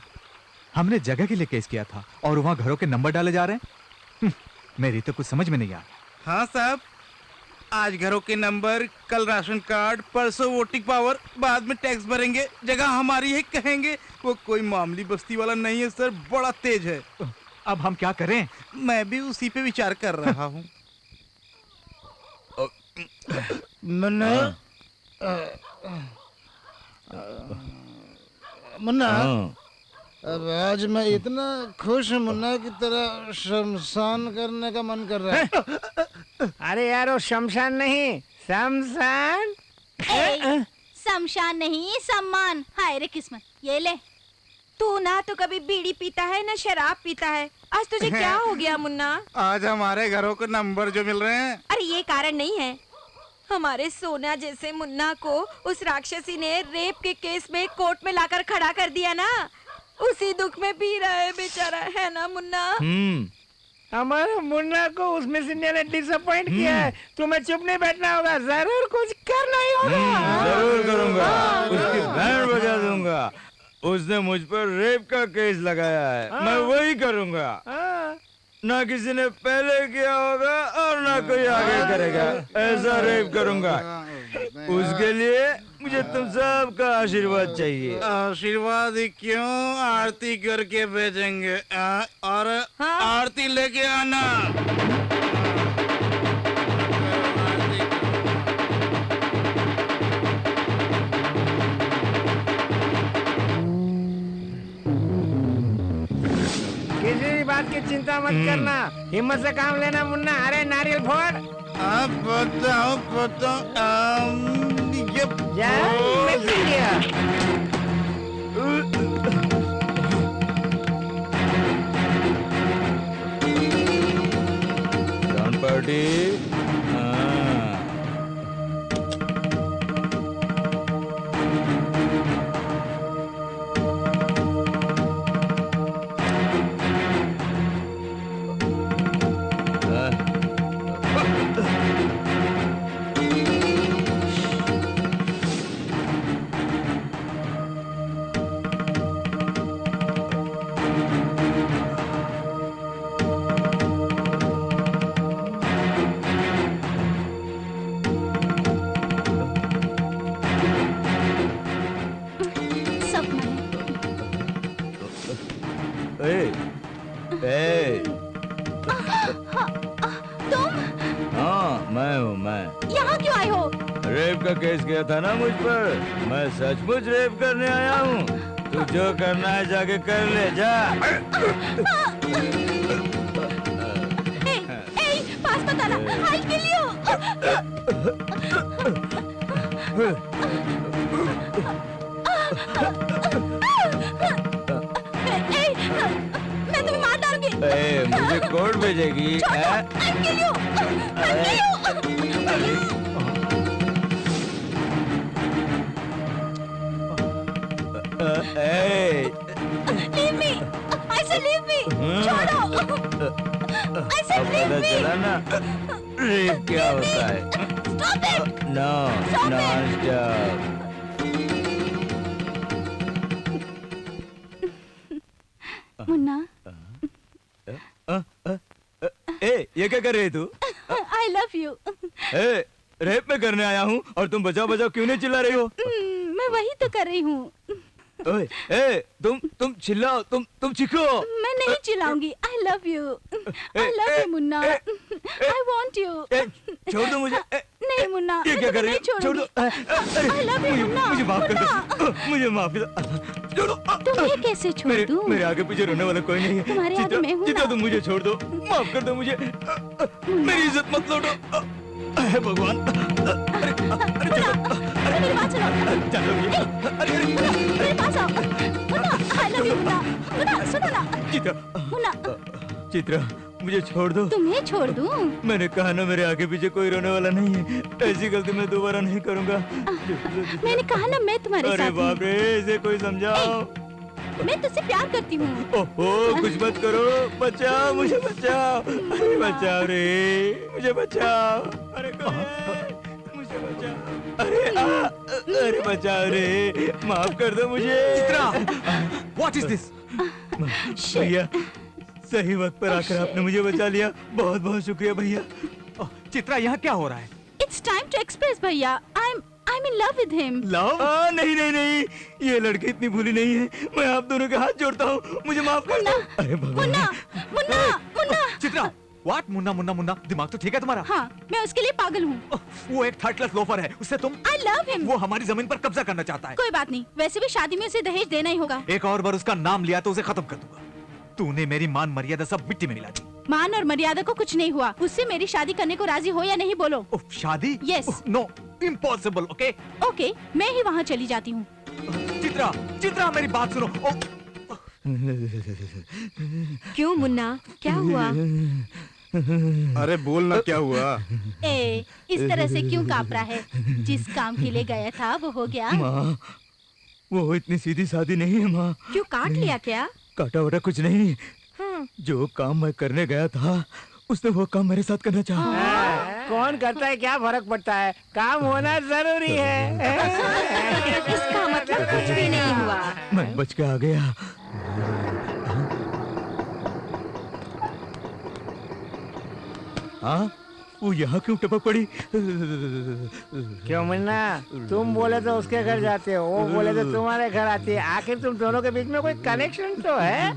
हमने जगह के लिए केस किया था और वहाँ घरों के नंबर डाले जा रहे हैं। मेरी तो कुछ समझ में नहीं आ रहा। हाँ साहब, आज घरों के नंबर, कल राशन कार्ड, परसों वोटिंग पावर, बाद में टैक्स भरेंगे, जगह हमारी है कहेंगे। वो कोई मामूली बस्ती वाला नहीं है सर, बड़ा तेज है। अब हम क्या करें? मैं भी उसी पे विचार कर रहा हूँ। मुन्ना, मुन्ना, अब आज मैं इतना खुश हूँ मुन्ना की तरह शमशान करने का मन कर रहा है। अरे यार वो शमशान नहीं, शमशान। शमशान नहीं, सम्मान। हाय रे किस्मत, ये ले। तू ना तो कभी बीड़ी पीता है ना शराब पीता है, आज तुझे क्या हो गया मुन्ना? आज हमारे घरों को नंबर जो मिल रहे हैं। अरे ये कारण नहीं है, हमारे सोना जैसे मुन्ना को उस राक्षसी ने रेप के केस में कोर्ट में लाकर खड़ा कर दिया ना, उसी दुख में पी रहा है बेचारा, है ना मुन्ना? हमारे मुन्ना को उस मिसिनिया ने डिसअपॉइंट किया है, तुम्हें चुप नहीं बैठना होगा, जरूर कुछ करना ही होगा। जरूर करूंगा, उसकी बैंड बजा दूंगा, उसने मुझ पर रेप का केस लगाया है। मैं वही करूंगा। ना किसी ने पहले किया होगा और ना कोई आगे करेगा। ऐसा रेप करूंगा। उसके लिए मुझे तुम सबका आशीर्वाद चाहिए। आशीर्वाद ही क्यों, आरती करके भेजेंगे। और आरती लेके आना। किसी भी बात की चिंता मत करना, हिम्मत से काम लेना मुन्ना। अरे नारियल फोड़। पार्टी रेप का केस किया था ना मुझ पर। मैं सचमुच रेप करने आया हूँ। तू जो करना है जाके कर ले जा। पास मत आना, I'll kill you। मैं तुम्हें मार डालूंगी। मुझे कोर्ट भेजेगी। I'll kill you। Leave me! I said leave me! छोड़ो! I said leave me! चला ना रेप क्या होता है? Stop it! No, non-stop. Munna, ये क्या कर रही है तू? I love you. रेप में करने आया हूँ और तुम बचाओ बचाओ क्यों नहीं चिल्ला रही हो? मैं वही तो कर रही हूँ। तुम चिल्लाओ, तुम चीखो। मैं नहीं चिल्लाऊंगी। I love you. I love you Munna. I want you. छोड़ दो मुझे। नहीं मुन्ना, ये क्या कर रही हो? छोड़ दो। I love you Munna. मुझे माफ कर दो। मुझे माफ कर दो। छोड़ो। तुम्हें कैसे छोड़ दूं? मेरे आगे पीछे रोने वाला कोई नहीं है। तुम्हारे आगे मैं हूँ ना। तुम मुझे छोड़ दो। माफ कर दो मुझे। मेरी इज्जत मत लूटो। हे भगवान। मेरी बात सुनो। मेरे पास आओ। Munna, I love you Munna. Munna, सुनो ना। मुन्ना। चित्रा, मुझे छोड़ दो। तुम्हें छोड़ दूं? मैंने कहा ना मेरे आगे पीछे कोई रोने वाला नहीं है। ऐसी गलती मैं दोबारा नहीं करूंगा। मैंने कहा ना मैं तुम्हारे साथ हूँ। अरे बाप रे, इसे कोई समझाओ। मैं तुझसे प्यार करती हूँ। ओहो, कुछ मत करो। बचाओ मुझे, बचाओ। अरे बचाओ रे, मुझे बचाओ। अरे मुझे बचाओ। अरे बचाओ रे, माफ कर दो मुझे। What is this? भैया, सही वक्त पर आकर आपने मुझे बचा लिया। बहुत बहुत शुक्रिया भैया। चित्रा, यहाँ क्या हो रहा है? It's time to express भैया। I'm in love with him. Love? नहीं नहीं नहीं, ये लड़की इतनी भूली नहीं है। मैं आप दोनों के हाथ जोड़ता हूँ, मुझे माफ कर दो। अरे भगवान। मुन्ना। चित्रा, what? मुन्ना, दिमाग तो ठीक है तुम्हारा? हाँ, मैं उसके लिए पागल हूँ। वो एक थर्ड क्लास लोफर है, उससे तुम? I love him. वो हमारी जमीन पर कब्जा करना चाहता है। कोई बात नहीं, वैसे भी शादी में उसे दहेज देना ही होगा। एक और बार उसका नाम लिया तो उसे खत्म कर दूंगा। तूने मेरी मान मर्यादा सब मिट्टी में मिला दी। मान और मर्यादा को कुछ नहीं हुआ। उससे मेरी शादी करने को राजी हो या नहीं बोलो। शादी? Yes. No, impossible. Okay okay, मैं ही वहाँ चली जाती हूँ। चित्रा, मेरी बात सुनो। क्यों मुन्ना, क्या हुआ? अरे बोलना क्या हुआ? इस तरह से क्यों काँप रहा है? जिस काम के लिए गया था वो हो गया। माँ, वो इतनी सीधी सादी नहीं है माँ। क्यों, काट लिया क्या? काटा वाटा कुछ नहीं। जो काम मैं करने गया था उसने वो काम मेरे साथ करना चाहा। कौन करता है क्या फर्क पड़ता है, काम होना जरूरी है। इसका मतलब कुछ भी नहीं हुआ। मैं बच के आ गया। हाँ, वो यहाँ क्यों टपक पड़ी? क्यों मुन्ना, तुम बोले तो उसके घर जाते हो, वो बोले तो तुम्हारे घर आती है, आखिर तुम दोनों के बीच में कोई कनेक्शन तो है?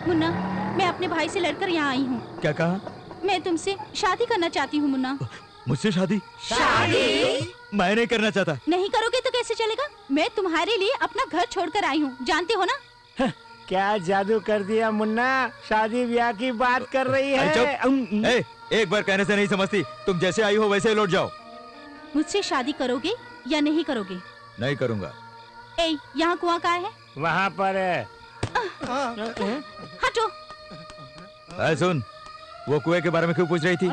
मुन्ना, मैं अपने भाई से लड़कर यहाँ आई हूँ। क्या कहा? मैं तुमसे शादी करना चाहती हूँ मुन्ना। मुझसे शादी? मैं नहीं करना चाहता। नहीं करोगे तो कैसे चलेगा? मैं तुम्हारे लिए अपना घर छोड़कर आई हूँ, जानते हो ना? क्या जादू कर दिया मुन्ना, शादी ब्याह की बात कर रही है। एक बार कहने से नहीं समझती, तुम जैसे आई हो वैसे ही लौट जाओ। मुझसे शादी करोगे या नहीं करोगे? नहीं करूँगा। यहाँ कुआं कहाँ है? वहाँ पर है। हटो। सुन, वो कुएं के बारे में क्यों पूछ रही थी?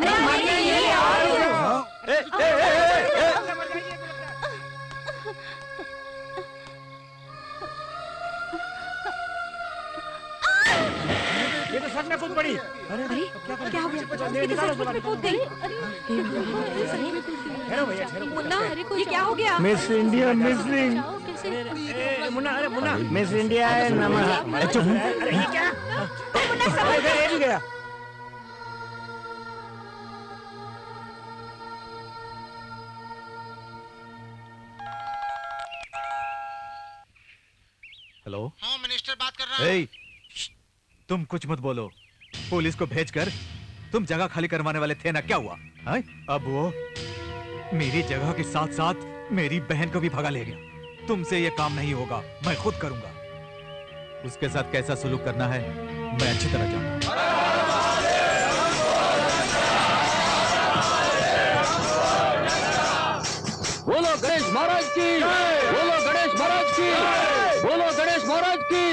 ये तो सच में कूद पड़ी। अरे क्या हो गया? ये तो सच में कूद गई। मुन्ना, ये क्या हो गया? Miss India missing. मुन्ना, अरे मुन्ना, मिस इंडिया है नमः। अरे ये क्या? ये भी गया। हेलो। हाँ, मिनिस्टर बात कर रहा हूँ। तुम कुछ मत बोलो। पुलिस को भेजकर तुम जगह खाली करवाने वाले थे ना, क्या हुआ? अब वो मेरी जगह के साथ साथ मेरी बहन को भी भगा ले गया। तुमसे ये काम नहीं होगा, मैं खुद करूंगा। उसके साथ कैसा सलूक करना है मैं अच्छी तरह जानता हूं। बोलो गणेश महाराज की, बोलो गणेश महाराज की, बोलो गणेश महाराज की,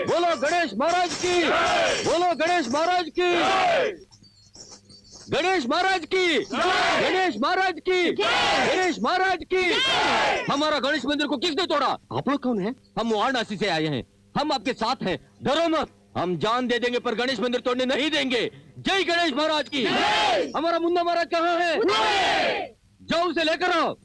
बोलो गणेश महाराज की, बोलो गणेश महाराज की, गणेश महाराज की, गणेश महाराज की, गणेश महाराज की। हमारा गणेश मंदिर को किसने तोड़ा? आप लोग कौन हैं? हम वाराणसी से आए हैं, हम आपके साथ हैं, डरो मत। हम जान दे देंगे पर गणेश मंदिर तोड़ने नहीं देंगे। जय गणेश महाराज की। हमारा मुन्ना महाराज कहाँ है? जाओ उसे लेकर आओ।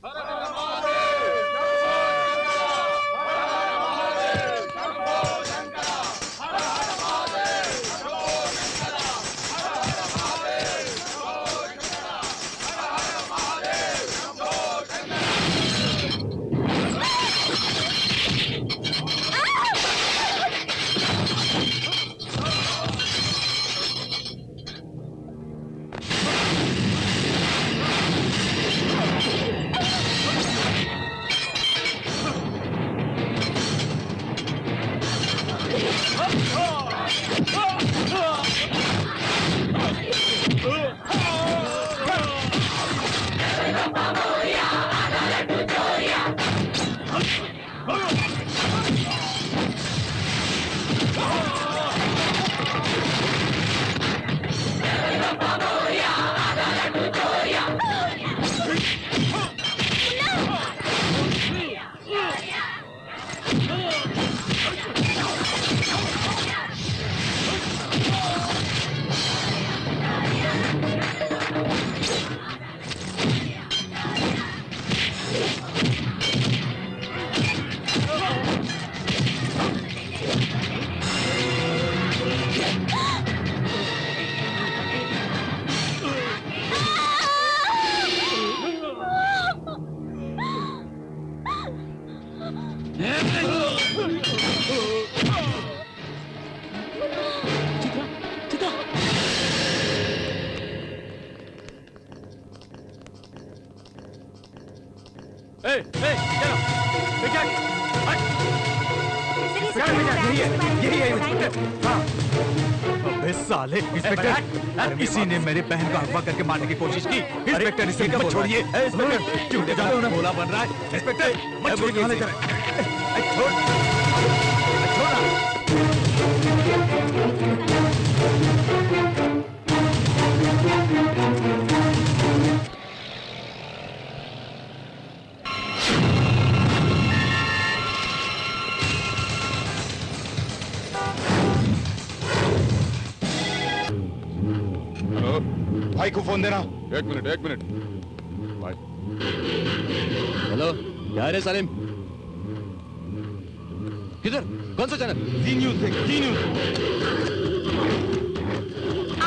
अबे साले इंस्पेक्टर, किसी ने मेरे बहन को अगवा करके मारने की कोशिश की। इंस्पेक्टर इसे मत छोड़िए। इंस्पेक्टर क्यों जाते हो ना, भोला बन रहा है। इंस्पेक्टर मत छोड़िए भाई को फोन देना। एक मिनट भाई। हेलो, क्या है सालिम? किधर? कौन सा चैनल? जी न्यूज देख, जी न्यूज।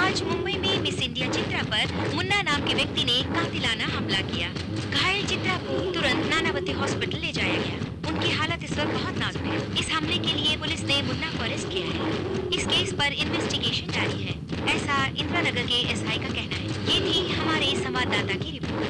आज मुंबई में मिस इंडिया चित्रा पर मुन्ना नाम के व्यक्ति ने कातिलाना हमला किया। घायल चित्रा को तुरंत नानावती हॉस्पिटल ले जाया गया। उनकी हालत इस वक्त बहुत नाजुक है। इस हमले के लिए पुलिस ने मुन्ना को अरेस्ट किया है। इस केस पर इन्वेस्टिगेशन जारी है, ऐसा इंदिरानगर के एसआई का कहना है। ये थी हमारे संवाददाता की रिपोर्ट।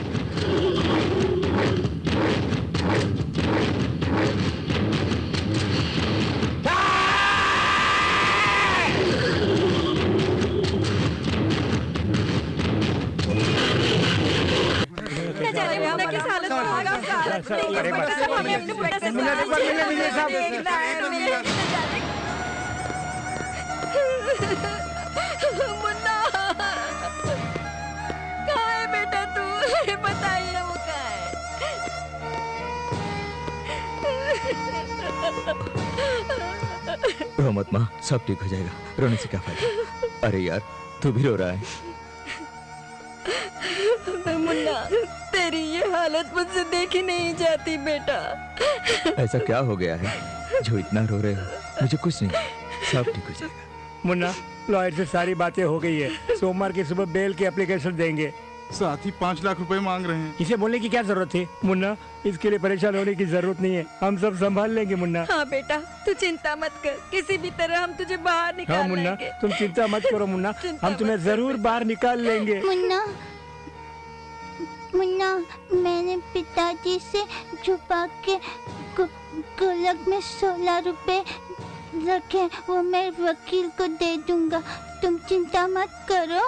मुन्ना कहाँ है बेटा तू? बताइए ना वो कहाँ है? रो मत माँ, सब ठीक हो जाएगा। रोने से क्या फायदा? अरे यार, तू भी रो रहा है। मुन्ना, तेरी ये हालत मुझसे देखी नहीं जाती बेटा। ऐसा क्या हो गया है जो इतना रो रहे हो? मुझे कुछ नहीं, सब ठीक हो जाएगा। मुन्ना, लॉयर से सारी बातें हो गई है। सोमवार की सुबह बेल की एप्लीकेशन देंगे। साथ ही 5 लाख रुपए मांग रहे हैं। इसे बोलने की क्या जरूरत थी? मुन्ना, इसके लिए परेशान होने की जरूरत नहीं है, हम सब संभाल लेंगे। मुन्ना हाँ बेटा, तू चिंता मत कर, किसी भी तरह हम तुझे बाहर निकाल हाँ मुन्ना, लेंगे। तुम चिंता मत करो मुन्ना, हम तुम्हें जरूर बाहर निकाल लेंगे। मुन्ना, मैंने पिताजी से छुपा के गुल्लक में 16 रुपए रखे, वो मैं वकील को दे दूंगा, तुम चिंता मत करो।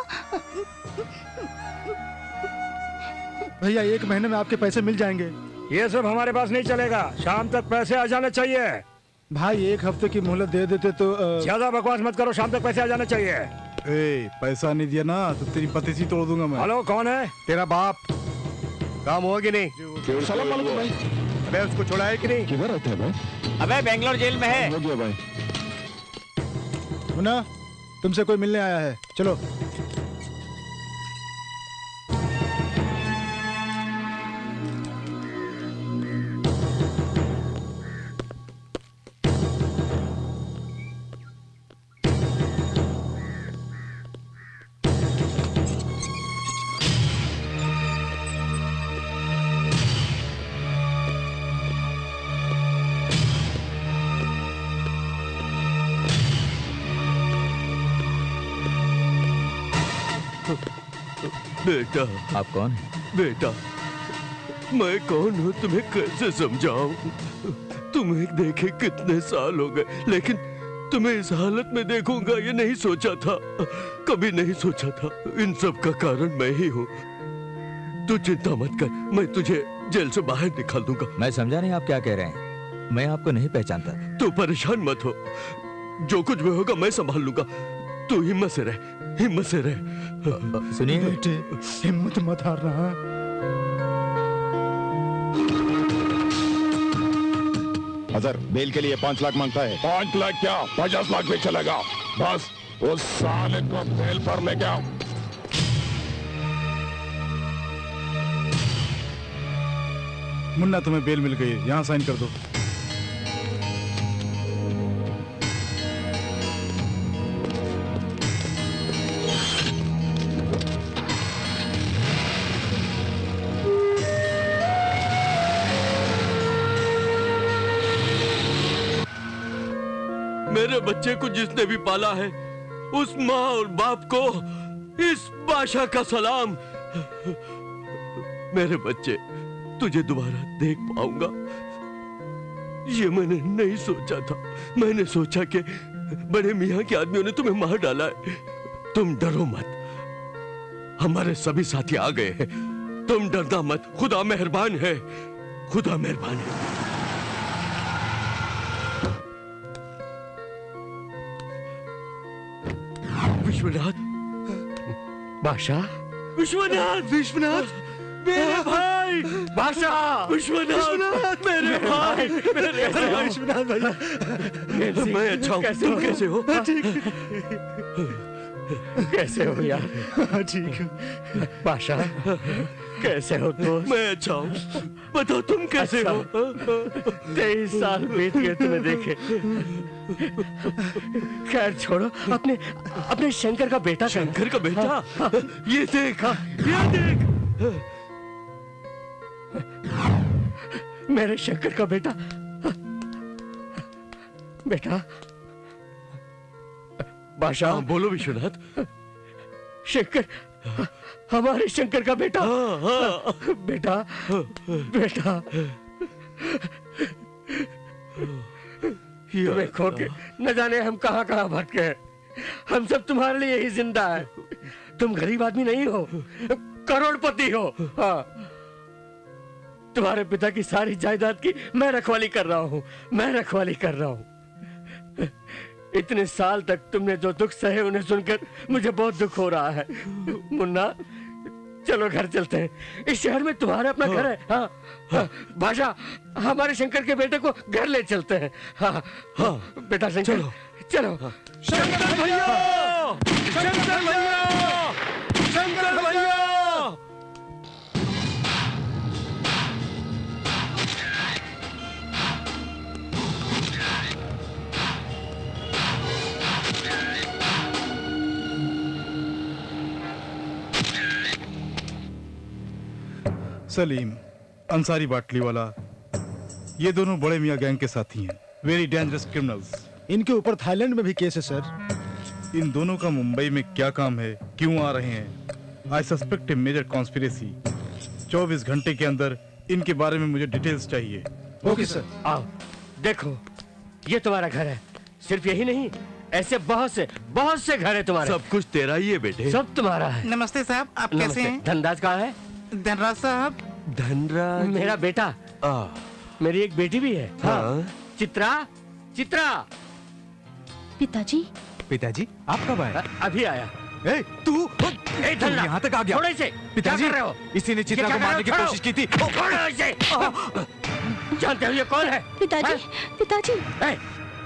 भैया 1 महीने में आपके पैसे मिल जाएंगे। ये सब हमारे पास नहीं चलेगा, शाम तक पैसे आ जाने चाहिए। भाई 1 हफ्ते की मोहलत दे देते तो ज्यादा बकवास मत करो, शाम तक पैसे आ जाने चाहिए। पैसा नहीं दिया ना तो तेरी पतीसी तोड़ दूंगा मैं। हेलो, कौन है? तेरा बाप। काम हुआ कि नहीं? सलाम वालेकुम भाई। अबे उसको छोड़ा है कि नहीं? किधर रहते हैं भाई? अबे बेंगलोर जेल में है। हो गया भाई। मुन्ना, तुमसे कोई मिलने आया है, चलो। बेटा, आप कौन है? बेटा, मैं कौन हूँ तुम्हें कैसे समझाऊं? तुम्हें देखे कितने साल हो गए, लेकिन तुम्हें इस हालत में देखूंगा ये नहीं सोचा था, कभी नहीं सोचा था। इन सब का कारण मैं ही हूँ। तू चिंता मत कर, मैं तुझे जेल से बाहर निकाल दूंगा। मैं समझा नहीं आप क्या कह रहे हैं। मैं आपको नहीं पहचानता। तू परेशान मत हो, जो कुछ भी होगा मैं संभाल लूंगा। तू हिम्मत से रह, हिम्मत से रह। सुनिए बेटे, हिम्मत मत हारना। अजहर बेल के लिए 5 लाख मांगता है। 5 लाख क्या, 50 लाख भी चलेगा। बस उस साले को बेल पर लेके आओ। मुन्ना, तुम्हें बेल मिल गई है, यहाँ साइन कर दो। मेरे बच्चे को जिसने भी पाला है, उस माँ और बाप को इस बादशाह का सलाम। मेरे बच्चे, तुझे दोबारा देख पाऊंगा ये मैंने नहीं सोचा था। मैंने सोचा कि बड़े मियाँ के आदमियों ने तुम्हें मार डाला है। तुम डरो मत, हमारे सभी साथी आ गए हैं। तुम डरना मत, खुदा मेहरबान है, खुदा मेहरबान है। विश्वनाथ, बादशाह, विश्वनाथ, विश्वनाथ, मेरे भाई, बादशाह, विश्वनाथ, मेरे भाई, मेरे भाई, विश्वनाथ भाई। मैं अच्छा हूँ, तुम कैसे हो? कैसे हो यार? ठीक है। पाशा, कैसे हो दोस्त? मैं अच्छा हूँ। बताओ तुम कैसे अच्छा। हो? 23 साल बीत गए तुम्हें देखे। खैर छोड़ो, अपने शंकर का बेटा। शंकर का बेटा? ये देख, ये देख। मेरे शंकर का बेटा। बेटा बादशाह। हाँ, बोलो विश्वनाथ। शंकर, हमारे शंकर का बेटा। बेटा, बेटा, तुम्हें खो के न जाने हम कहां कहां भटके हैं। हम सब तुम्हारे लिए ही जिंदा है। तुम गरीब आदमी नहीं हो, करोड़पति हो। हाँ, तुम्हारे पिता की सारी जायदाद की मैं रखवाली कर रहा हूँ, मैं रखवाली कर रहा हूँ। इतने साल तक तुमने जो दुख सहे उन्हें सुनकर मुझे बहुत दुख हो रहा है। मुन्ना, चलो घर चलते हैं। इस शहर में तुम्हारा अपना घर है। हाँ, हाँ, बादशाह, हमारे शंकर के बेटे को घर ले चलते हैं। हाँ, हाँ, बेटा शंकर, चलो, चलो। शंकर भैया! शंकर भैया! शंकर भैया! सलीम, अंसारी बाटली वाला, ये दोनों बड़े मियाँ गैंग के साथी हैं। Very dangerous criminals. इनके ऊपर थाईलैंड में भी केस है सर। इन दोनों का मुंबई में क्या काम है, क्यों आ रहे हैं? I suspect a major conspiracy. 24 घंटे के अंदर इनके बारे में मुझे डिटेल्स चाहिए। Okay sir. आओ, देखो, ये तुम्हारा घर है। सिर्फ यही नहीं, ऐसे बहुत से घर है तुम्हारे। सब कुछ तेरा ही है बेटे। सब तुम्हारा है। नमस्ते साहब, आप कैसे हैं? धनराज कहाँ है? धनराज साहब? धनराज मेरा बेटा। मेरी एक बेटी भी है। हाँ। चित्रा, चित्रा। पिताजी। पिताजी, आप कब आए? अभी आया। ए, तू धनराज, यहाँ तक आ गया? छोड़ो इसे। पिताजी, क्या कर रहे हो? इसी ने चित्रा को मारने की कोशिश की थी। छोड़ो इसे। जानते हो ये कौन है? पिताजी, पिताजी।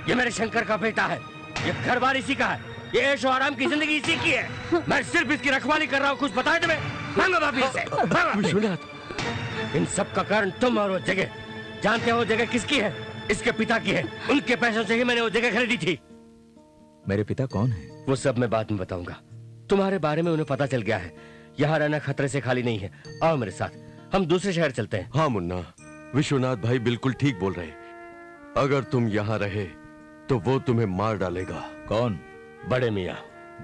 ये मेरे शंकर का बेटा है। ये घर बार इसी का है। ये ऐशो आराम की जिंदगी इसी की है। मैं सिर्फ इसकी रखवाली कर रहा हूँ। कुछ बताए तुम्हें? मांगो वापस से। विश्वनाथ, इन सब का कारण तुम और वो जगह। जानते हो वो जगह किसकी है? इसके पिता की है। उनके पैसों से ही मैंने वो जगह खरीदी थी। मेरे पिता कौन है? वो सब मैं बाद में बताऊंगा। तुम्हारे बारे में उन्हें पता चल गया है। यहाँ रहना खतरे से खाली नहीं है। आओ मेरे साथ, हम दूसरे शहर चलते हैं। हाँ मुन्ना, विश्वनाथ भाई बिल्कुल ठीक बोल रहे हैं। अगर तुम यहाँ रहे तो वो तुम्हें मार डालेगा। कौन? बड़े मियाँ।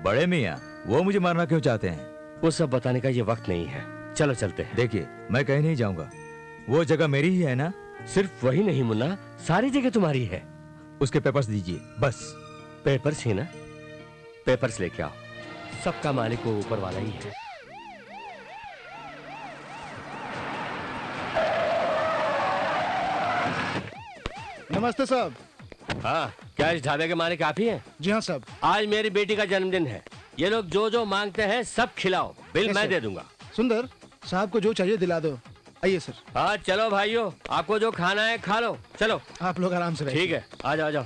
बड़े मियाँ? वो मुझे मारना क्यों चाहते हैं? वो सब बताने का ये वक्त नहीं है। चलो चलते हैं। देखिए, मैं कहीं नहीं जाऊंगा। वो जगह मेरी ही है ना? सिर्फ वही नहीं मुन्ना, सारी जगह तुम्हारी है। उसके पेपर्स दीजिए बस। पेपर्स ही ना? पेपर्स लेके आओ। सबका मालिक वो ऊपर वाला ही है। नमस्ते साहब। हाँ, क्या इस ढाबे के मालिक आप ही हैं? जी हाँ साहब। आज मेरी बेटी का जन्मदिन है। ये लोग जो जो मांगते हैं सब खिलाओ। बिल मैं दे दूंगा। सुंदर साहब को जो चाहिए दिला दो। आइए सर। हाँ चलो भाइयों, आपको जो खाना है खा लो। चलो आप लोग आराम से बैठिए। ठीक है, आ जाओ आ जाओ।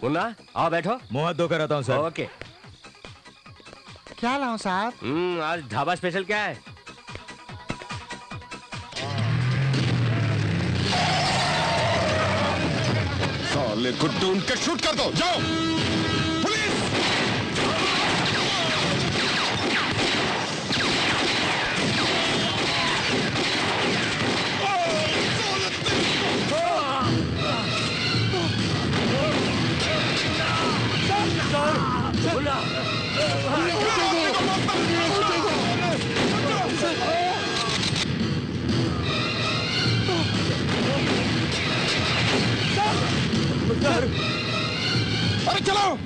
मुन्ना, आओ बैठो। मुंह हाथ धोकर आता हूँ सर। ओके। क्या लाऊं साहब? आज ढाबा स्पेशल क्या है? साले को ढूंढ के शूट कर दो। जाओ पुलिस। अरे चलो।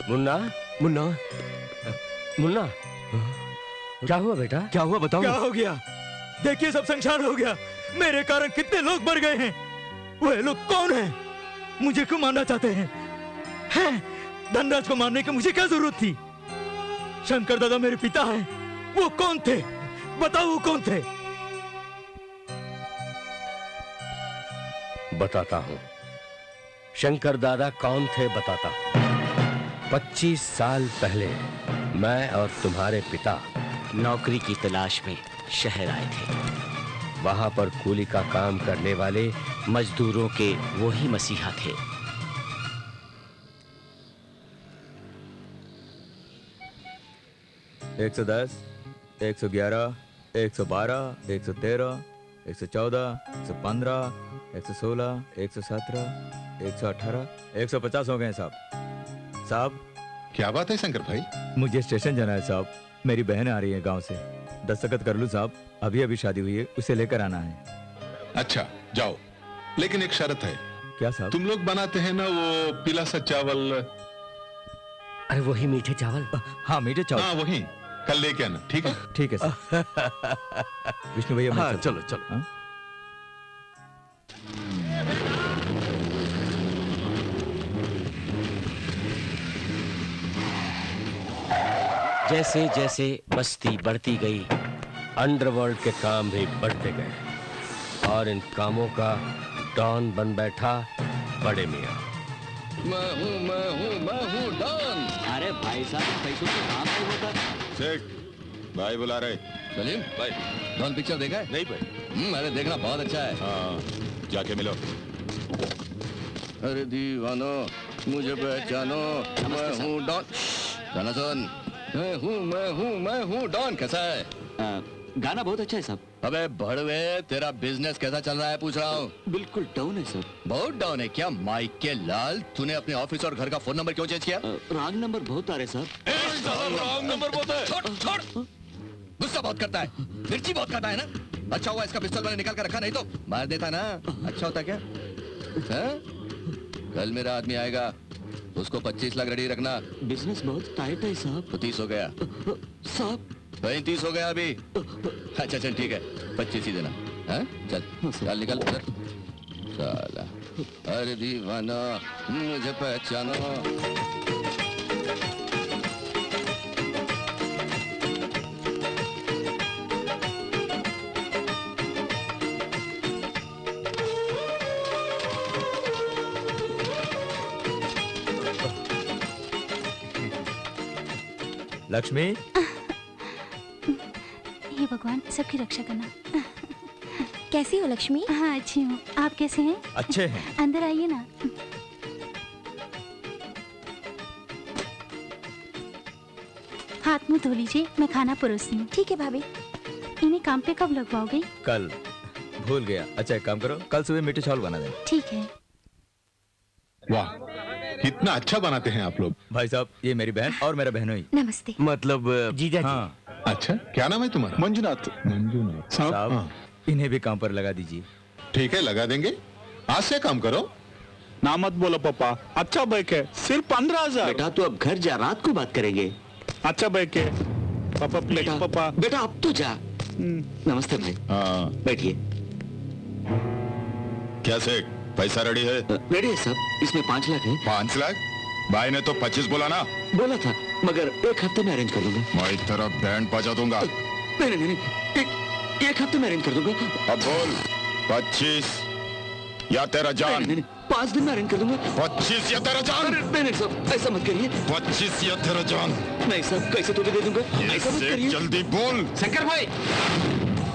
मुन्ना मुन्ना मुन्ना क्या हुआ बेटा? क्या हुआ बताओ? क्या हो गया? देखिए सब संसार हो गया। मेरे कारण कितने लोग मर गए हैं। वह लोग कौन हैं? मुझे क्यों मारना चाहते हैं? धनराज को मारने की मुझे क्या जरूरत थी? शंकर दादा मेरे पिता हैं। वो कौन थे? बताओ वो कौन थे? बताता हूं। शंकर दादा कौन थे बताता हूं। 25 साल पहले मैं और तुम्हारे पिता नौकरी की तलाश में शहर आए थे। वहां पर कूली का काम करने वाले मजदूरों के वो ही मसीहा थे। एक 110, 111, 112, 113, 114, 115, 116, 117, 118, 150 हो गए साहब। साहब क्या बात है शंकर भाई? मुझे स्टेशन जाना है साहब। मेरी बहन आ रही है गांव से। दस्तखत कर लूं साहब? अभी अभी शादी हुई है, उसे लेकर आना है। अच्छा जाओ, लेकिन एक शर्त है। क्या साहब? तुम लोग बनाते हैं ना वो पीला सा चावल? अरे वही मीठे चावल? हाँ मीठे चावल। हाँ वही, कल लेके आना। ठीक है? ठीक है सर। विष्णु भैया हाँ चलो चलो। हाँ? जैसे जैसे बस्ती बढ़ती गई, अंडरवर्ल्ड के काम भी बढ़ते गए और इन कामों का डॉन बन बैठा बड़े मियाँ। मैं हूँ डॉन। अरे भाई साहब पैसों से काम नहीं होता। शेख भाई बुला रहे। सलीम भाई, डॉन पिक्चर देखा है? नहीं भाई। अरे देखना बहुत अच्छा है। हाँ जाके मिलो। अरे दीवानो मुझे पहचानो, मैं हूँ डॉन। गाना सुन। मैं हूँ डॉन। कैसा है? गाना बहुत अच्छा है साहब। अबे भड़वे, तेरा बिजनेस कैसा चल रहा है पूछ रहा हूँ। बिल्कुल डाउन है सर। बहुत डाउन है क्या? माइक के लाल, तूने अपने ऑफिस और घर का फोन नंबर क्यों चेंज किया? रॉन्ग नंबर बहुत आ रहे सर। रॉन्ग नंबर बहुत है। छोड़। गुस्सा बहुत करता है, मिर्ची बहुत खाता है ना। अच्छा हुआ इसका पिस्तौल मैंने निकाल कर रखा, नहीं तो मार देता ना। अच्छा होता क्या? कल मेरा आदमी आएगा, उसको 25 लाख रेडी रखना। बिजनेस बहुत टाइट है साहब। 30 हो गया साहब। 35 हो गया अभी। अच्छा चल ठीक है, 25 ही देना। चल निकल उधर। साला अरे दीवाना मुझे पहचानो। लक्ष्मी। हे भगवान सबकी रक्षा करना। कैसी हो लक्ष्मी? हाँ अच्छी हूँ। आप कैसे हैं? अच्छे हैं। अंदर आइए ना। हाथ मुंह धो लीजिए, मैं खाना परोसती हूँ। ठीक है भाभी। इन्हें काम पे कब लगवाओगे? कल। भूल गया। अच्छा एक काम करो, कल सुबह मीठे चावल बना दें। ठीक है। वाह कितना अच्छा बनाते हैं आप लोग। भाई साहब ये मेरी बहन और मेरा बहनोई। नमस्ते। मतलब जीजा जी। हाँ। अच्छा क्या नाम है तुम्हारा? मंजुनाथ। मंजुनाथ साहब हाँ। इन्हें भी काम पर लगा दीजिए। ठीक है लगा देंगे। आज से काम करो। ना मत बोलो पापा, अच्छा बैक है, सिर्फ 15,000। बेटा तू अब घर जा, रात को बात करेंगे। अच्छा बैक है पापा, प्लीज पापा। बेटा अब तो जा। नमस्ते भाई। हाँ बैठिए। क्या सेठ पैसा रेडी है? रेडी है सब। इसमें 5 लाख है। 5 लाख? भाई ने तो 25 बोला ना। बोला था, मगर एक हफ्ते में अरेंज कर दूंगा। मैं तेरा बैंड बजा दूंगा। नहीं, एक हफ्ते में अरेंज कर दूंगा। अब बोल 25 या तेरा जान? नहीं, 5 दिन में अरेंज कर दूंगा। 25 या तेरा जान? नहीं साहब ऐसा मत करिए। 25 या तेरा जान? नहीं साहब कैसे तो भी दे दूंगा। ऐसा मत करिए। जल्दी बोल शंकर भाई।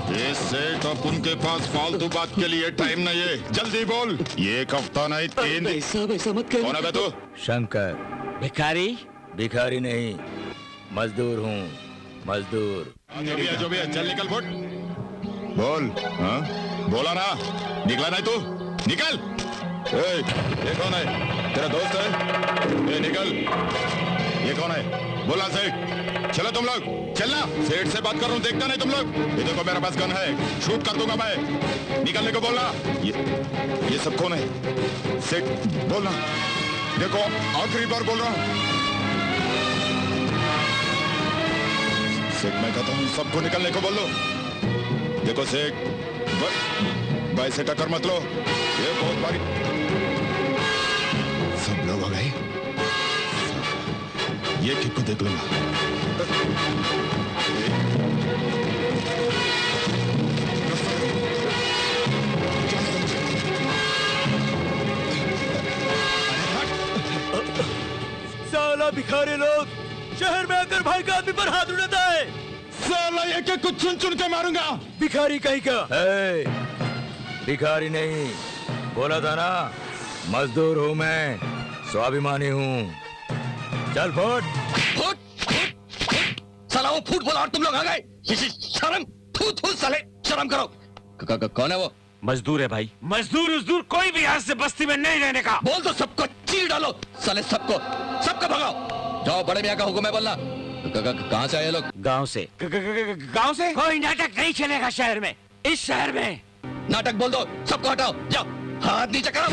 ये सेठ अब उनके पास फालतू बात के लिए टाइम नहीं है। जल्दी बोल। ये एक हफ्ता नहीं 3 दिन। साहब ऐसा मत करिए। कौन है तू? शंकर। भिखारी? भिखारी नहीं, मजदूर हूँ, मजदूर। जो भी है चल निकल फुट। बोल। हाँ बोला ना, निकला नहीं तू? निकल। ये कौन है? तेरा दोस्त है? निकल। ये कौन है? बोला सेठ। चलो तुम लोग चलना। सेठ से बात कर रहा हूँ, देखता नहीं तुम लोग? ये देखो मेरा पास गन है, शूट कर दूंगा मैं। निकलने को बोलना। ये सब कौन है? सेठ बोलना। देखो आखिरी बार बोल रहा हूँ, सेठ मैं कहता हूँ सबको निकलने को बोल लो। देखो सेठ, भाई से टक्कर मत लो, ये बहुत भारी। सब लोग आ गए, ये किक को देख लूंगा। साला भिखारी लोग शहर में आकर भाई का आदमी पर हाथ उड़ाता है। साला ये क्या कुछ चुन चुन के मारूंगा। भिखारी कहीं का? भिखारी नहीं, बोला था ना, मजदूर हूँ मैं, स्वाभिमानी हूँ। चल फुट। साला वो फूट बोला और तुम लोग आ गए। शर्म, थू थू साले, शर्म करो। कौन है वो? मजदूर है भाई। मजदूर कोई भी आज से बस्ती में नहीं रहने का। बोल दो सबको चीर डालो साले, सबको भगाओ। जाओ, बड़े मियाँ का हुक्म है बोलना। कहाँ से आए लोग? गांव से। गांव से? कोई नाटक नहीं चलेगा शहर में, इस शहर में। नाटक बोल दो, सबको हटाओ, जाओ, हाथ नीचे करो।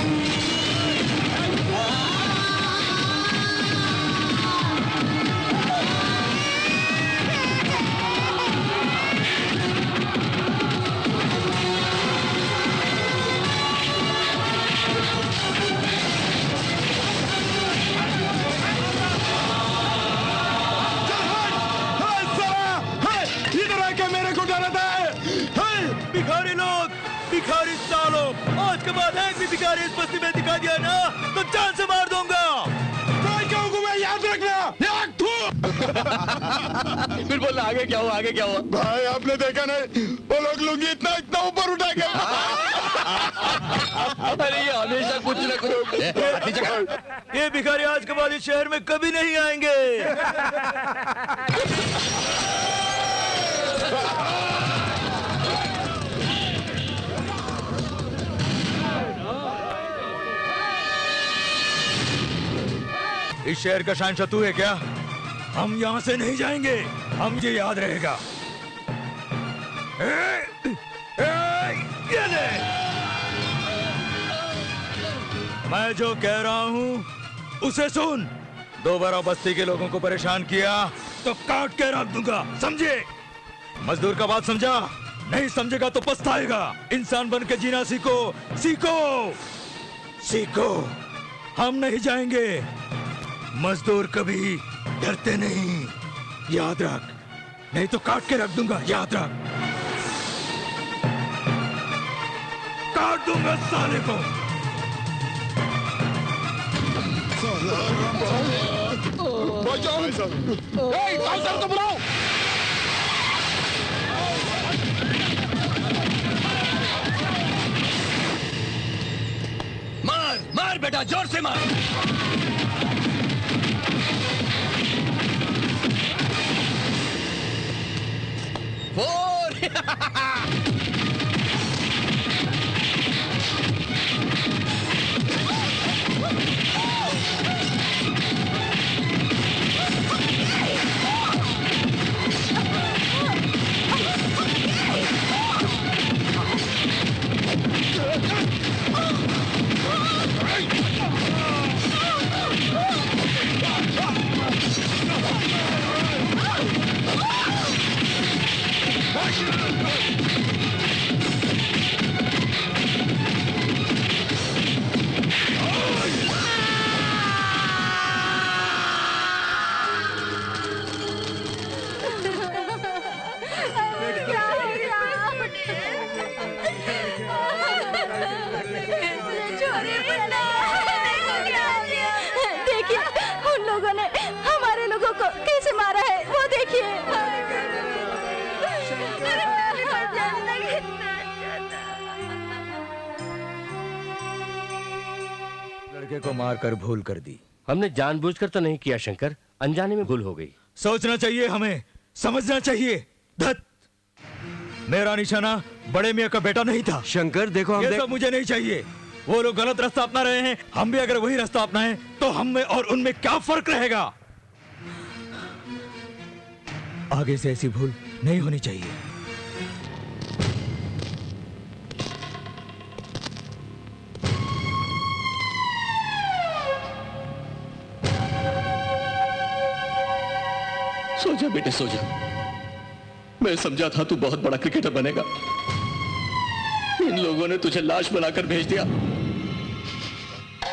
भिखारी लोग, भिखारी सालों, आज के बाद एक भी भिखारी इस बस्ती में दिखा दिया ना तो जान से मार दूंगा। मैं याद रखना। फिर बोलना आगे क्या हुआ, आगे क्या हुआ? भाई आपने देखा नहीं, वो लोग लुंगी इतना ऊपर उठा के। अरे ये हमेशा कुछ न कुछ। ये भिखारी आज के बाद इस शहर में कभी नहीं आएंगे। इस शहर का शहंशाह तू है क्या? हम यहाँ से नहीं जाएंगे, हम ये याद रहेगा। ये ले। मैं जो कह रहा हूँ उसे सुन। दोबारा बस्ती के लोगों को परेशान किया तो काट के रख दूंगा, समझे? मजदूर का बात समझा? नहीं समझेगा तो पछताएगा। इंसान बन के जीना सीखो, सीखो, सीखो। हम नहीं जाएंगे। मजदूर कभी डरते नहीं, याद रख, नहीं तो काट के रख दूंगा, याद रख। काट दूंगा साले को। को बुलाओ। मार मार बेटा, जोर से मार। को मारकर भूल कर दी। हमने जानबूझकर तो नहीं किया शंकर, अनजाने में भूल हो गई। सोचना चाहिए हमें, समझना चाहिए। धत, मेरा निशाना बड़े मियाँ का बेटा नहीं था। शंकर देखो, ये सब मुझे नहीं चाहिए। वो लोग गलत रास्ता अपना रहे हैं, हम भी अगर वही रास्ता अपनाएं तो हम में और उनमें क्या फर्क रहेगा? आगे से ऐसी भूल नहीं होनी चाहिए। सो जा बेटे, सो जा। मैं समझा था तू बहुत बड़ा क्रिकेटर बनेगा। इन लोगों ने तुझे लाश बनाकर भेज दिया।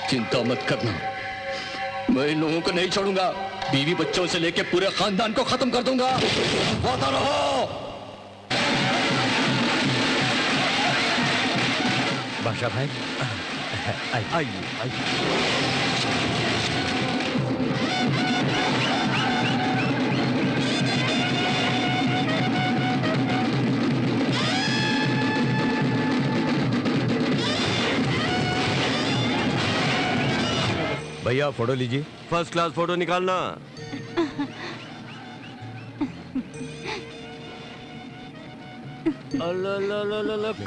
चिंता मत करना, मैं इन लोगों को नहीं छोड़ूंगा। बीवी बच्चों से लेकर पूरे खानदान को खत्म कर दूंगा। वादा रहो। बादशाह भाई आइए भैया फोटो लीजिए। फर्स्ट क्लास फोटो निकालना।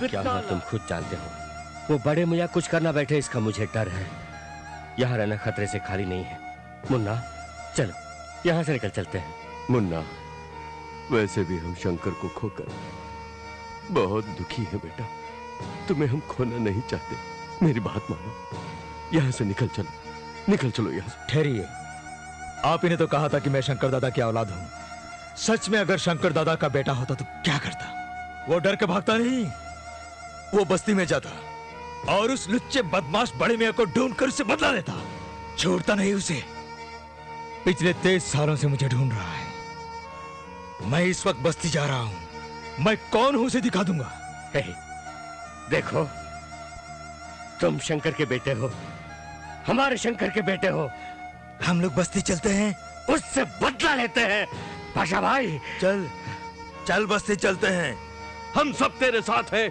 कितना तुम खुद जानते हो। वो बड़े मियाँ कुछ करना बैठे, इसका मुझे डर है। यहाँ रहना खतरे से खाली नहीं है। मुन्ना चलो यहाँ से निकल चलते हैं। मुन्ना, वैसे भी हम शंकर को खोकर बहुत दुखी है बेटा। तुम्हें हम खोना नहीं चाहते, मेरी बात मानो। यहाँ से निकल चलो, निकल चलो यहाँ से। ठहरिए, आप ही ने तो कहा था कि मैं शंकर दादा की औलाद हूँ। सच में अगर शंकर दादा का बेटा होता तो क्या करता? वो डर के भागता नहीं, वो बस्ती में जाता और उस लुच्चे बदमाश बड़े मियां को ढूंढकर उससे बदला लेता। छोड़ता नहीं उसे। पिछले 23 सालों से मुझे ढूंढ रहा है। मैं इस वक्त बस्ती जा रहा हूं। मैं कौन हूं उसे दिखा दूंगा। देखो, तुम शंकर के बेटे हो, हमारे शंकर के बेटे हो। हम लोग बस्ती चलते हैं, उससे बदला लेते हैं। बादशाह भाई चल चल बस्ती चलते हैं। हम सब तेरे साथ हैं।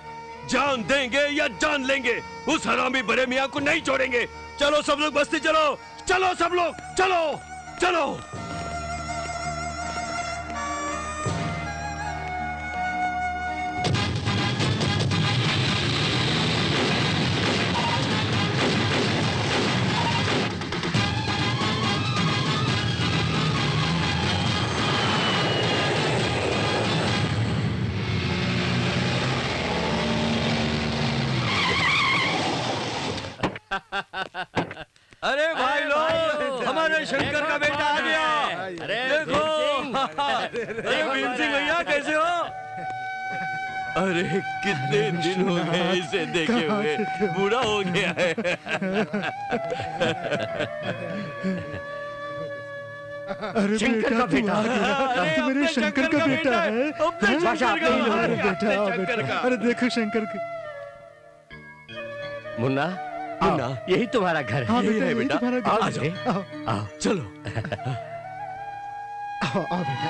जान देंगे या जान लेंगे, उस हरामी बड़े मियां को नहीं छोड़ेंगे। चलो सब लोग बस्ती चलो, चलो सब लोग, चलो चलो। अरे भाई लोग, हमारे शंकर का बेटा आ गया। अरे देखो, अरे भीम सिंह भैया कैसे हो? अरे कितने दिन हो गए इसे देखे हुए, बूढ़ा हो गया है। अरे शंकर का बेटा, तो मेरे शंकर का बेटा है। अरे बेटा, अरे देखो शंकर का। मुन्ना, मुन्ना, यही तुम्हारा घर है। हाँ बेटा, है यही बेटा। तुम्हारा घर आओ है। बेटे, आओ, आओ चलो। आओ, आओ बेटा।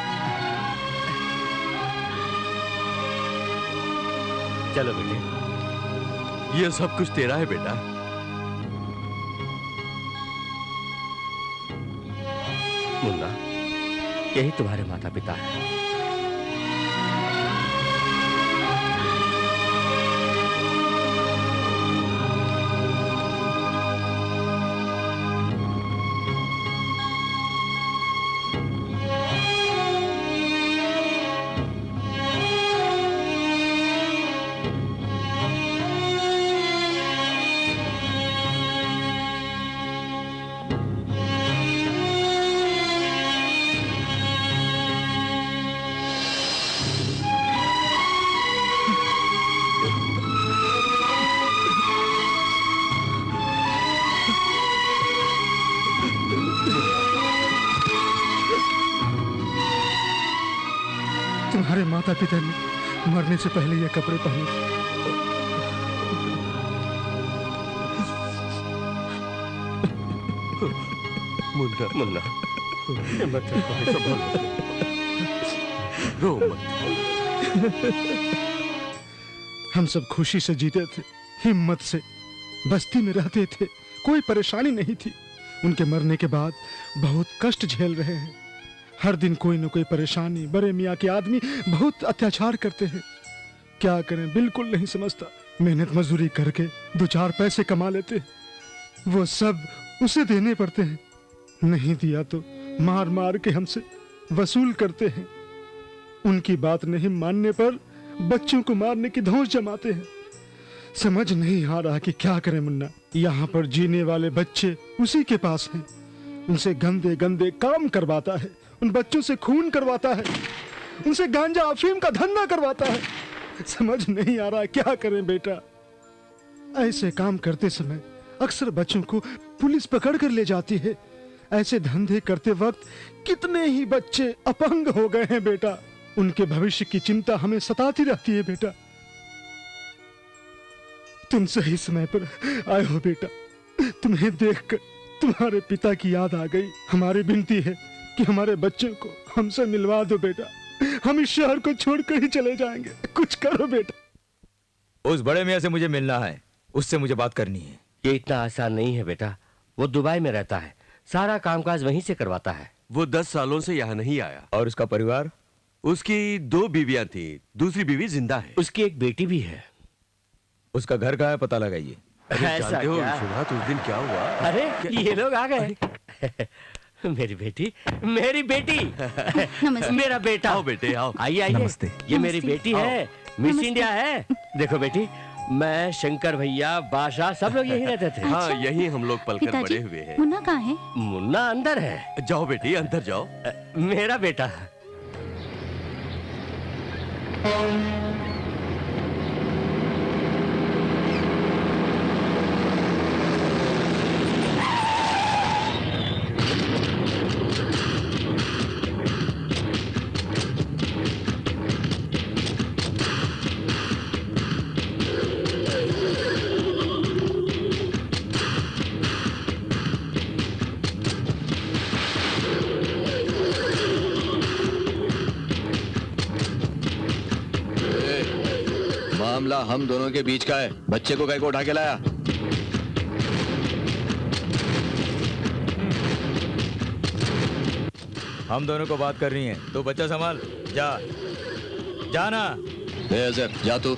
चलो बेटे। ये सब कुछ तेरा है बेटा। मुन्ना, यही तुम्हारे माता पिता हैं। तुम्हारे माता पिता ने मरने से पहले ये कपड़े पहने थे। मुन्ना, मुन्ना, हिम्मत रखो, संभालो। रो मत। हम सब खुशी से जीते थे, हिम्मत से बस्ती में रहते थे, कोई परेशानी नहीं थी। उनके मरने के बाद बहुत कष्ट झेल रहे हैं। हर दिन कोई न कोई परेशानी। बड़े मियाँ के आदमी बहुत अत्याचार करते हैं। क्या करें, बिल्कुल नहीं समझता। मेहनत मजदूरी करके 2-4 पैसे कमा लेते हैं, वो सब उसे देने पड़ते हैं। नहीं दिया तो मार मार के हमसे वसूल करते हैं। उनकी बात नहीं मानने पर बच्चों को मारने की धौंस जमाते हैं। समझ नहीं आ रहा कि क्या करें मुन्ना। यहाँ पर जीने वाले बच्चे उसी के पास हैं। उनसे गंदे गंदे काम करवाता है, उन बच्चों से खून करवाता है। उनसे गांजा अफीम का धंधा करवाता है। समझ नहीं आ रहा क्या करें बेटा। ऐसे काम करते समय अक्सर बच्चों को पुलिस पकड़ कर ले जाती है। ऐसे धंधे करते वक्त कितने ही बच्चे अपंग हो गए हैं बेटा। उनके भविष्य की चिंता हमें सताती रहती है बेटा। तुम सही समय पर आए हो बेटा। तुम्हें देखकर तुम्हारे पिता की याद आ गई। हमारी विनती है कि हमारे बच्चों को हमसे मिलवा दो बेटा। हम इस शहर को छोड़कर ही चले जाएंगे। कुछ करो बेटा। उस बड़े मियाँ से मुझे मिलना है, उससे मुझे बात करनी है। ये इतना आसान नहीं है बेटा। वो दुबई में रहता है, सारा कामकाज वहीं से करवाता है। वो 10 सालों से यहाँ नहीं आया। और उसका परिवार? उसकी 2 बीवियां थी, दूसरी बीवी जिंदा है। उसकी एक बेटी भी है। उसका घर कहाँ है पता लगाइए। ऐसा जानते हो क्या? विश्वनाथ, उस दिन क्या हुआ? अरे ये लोग आ गए। मेरी बेटी, मेरी बेटी। मेरा बेटा। आओ बेटे आओ। आइए आइए। नमस्ते। ये मेरी बेटी आओ। है, मिस इंडिया है। देखो बेटी, मैं, शंकर भैया, बादशाह सब लोग यही रहते थे। हाँ, यही हम लोग पलकर पिताजी, बड़े हुए हैं। मुन्ना कहाँ है? मुन्ना अंदर है। जाओ बेटी अंदर जाओ। मेरा बेटा। मामला हम दोनों के बीच का है। बच्चे को कहीं को उठा के लाया? हम दोनों को बात करनी है, तो बच्चा संभाल। जा जाना। जा तू।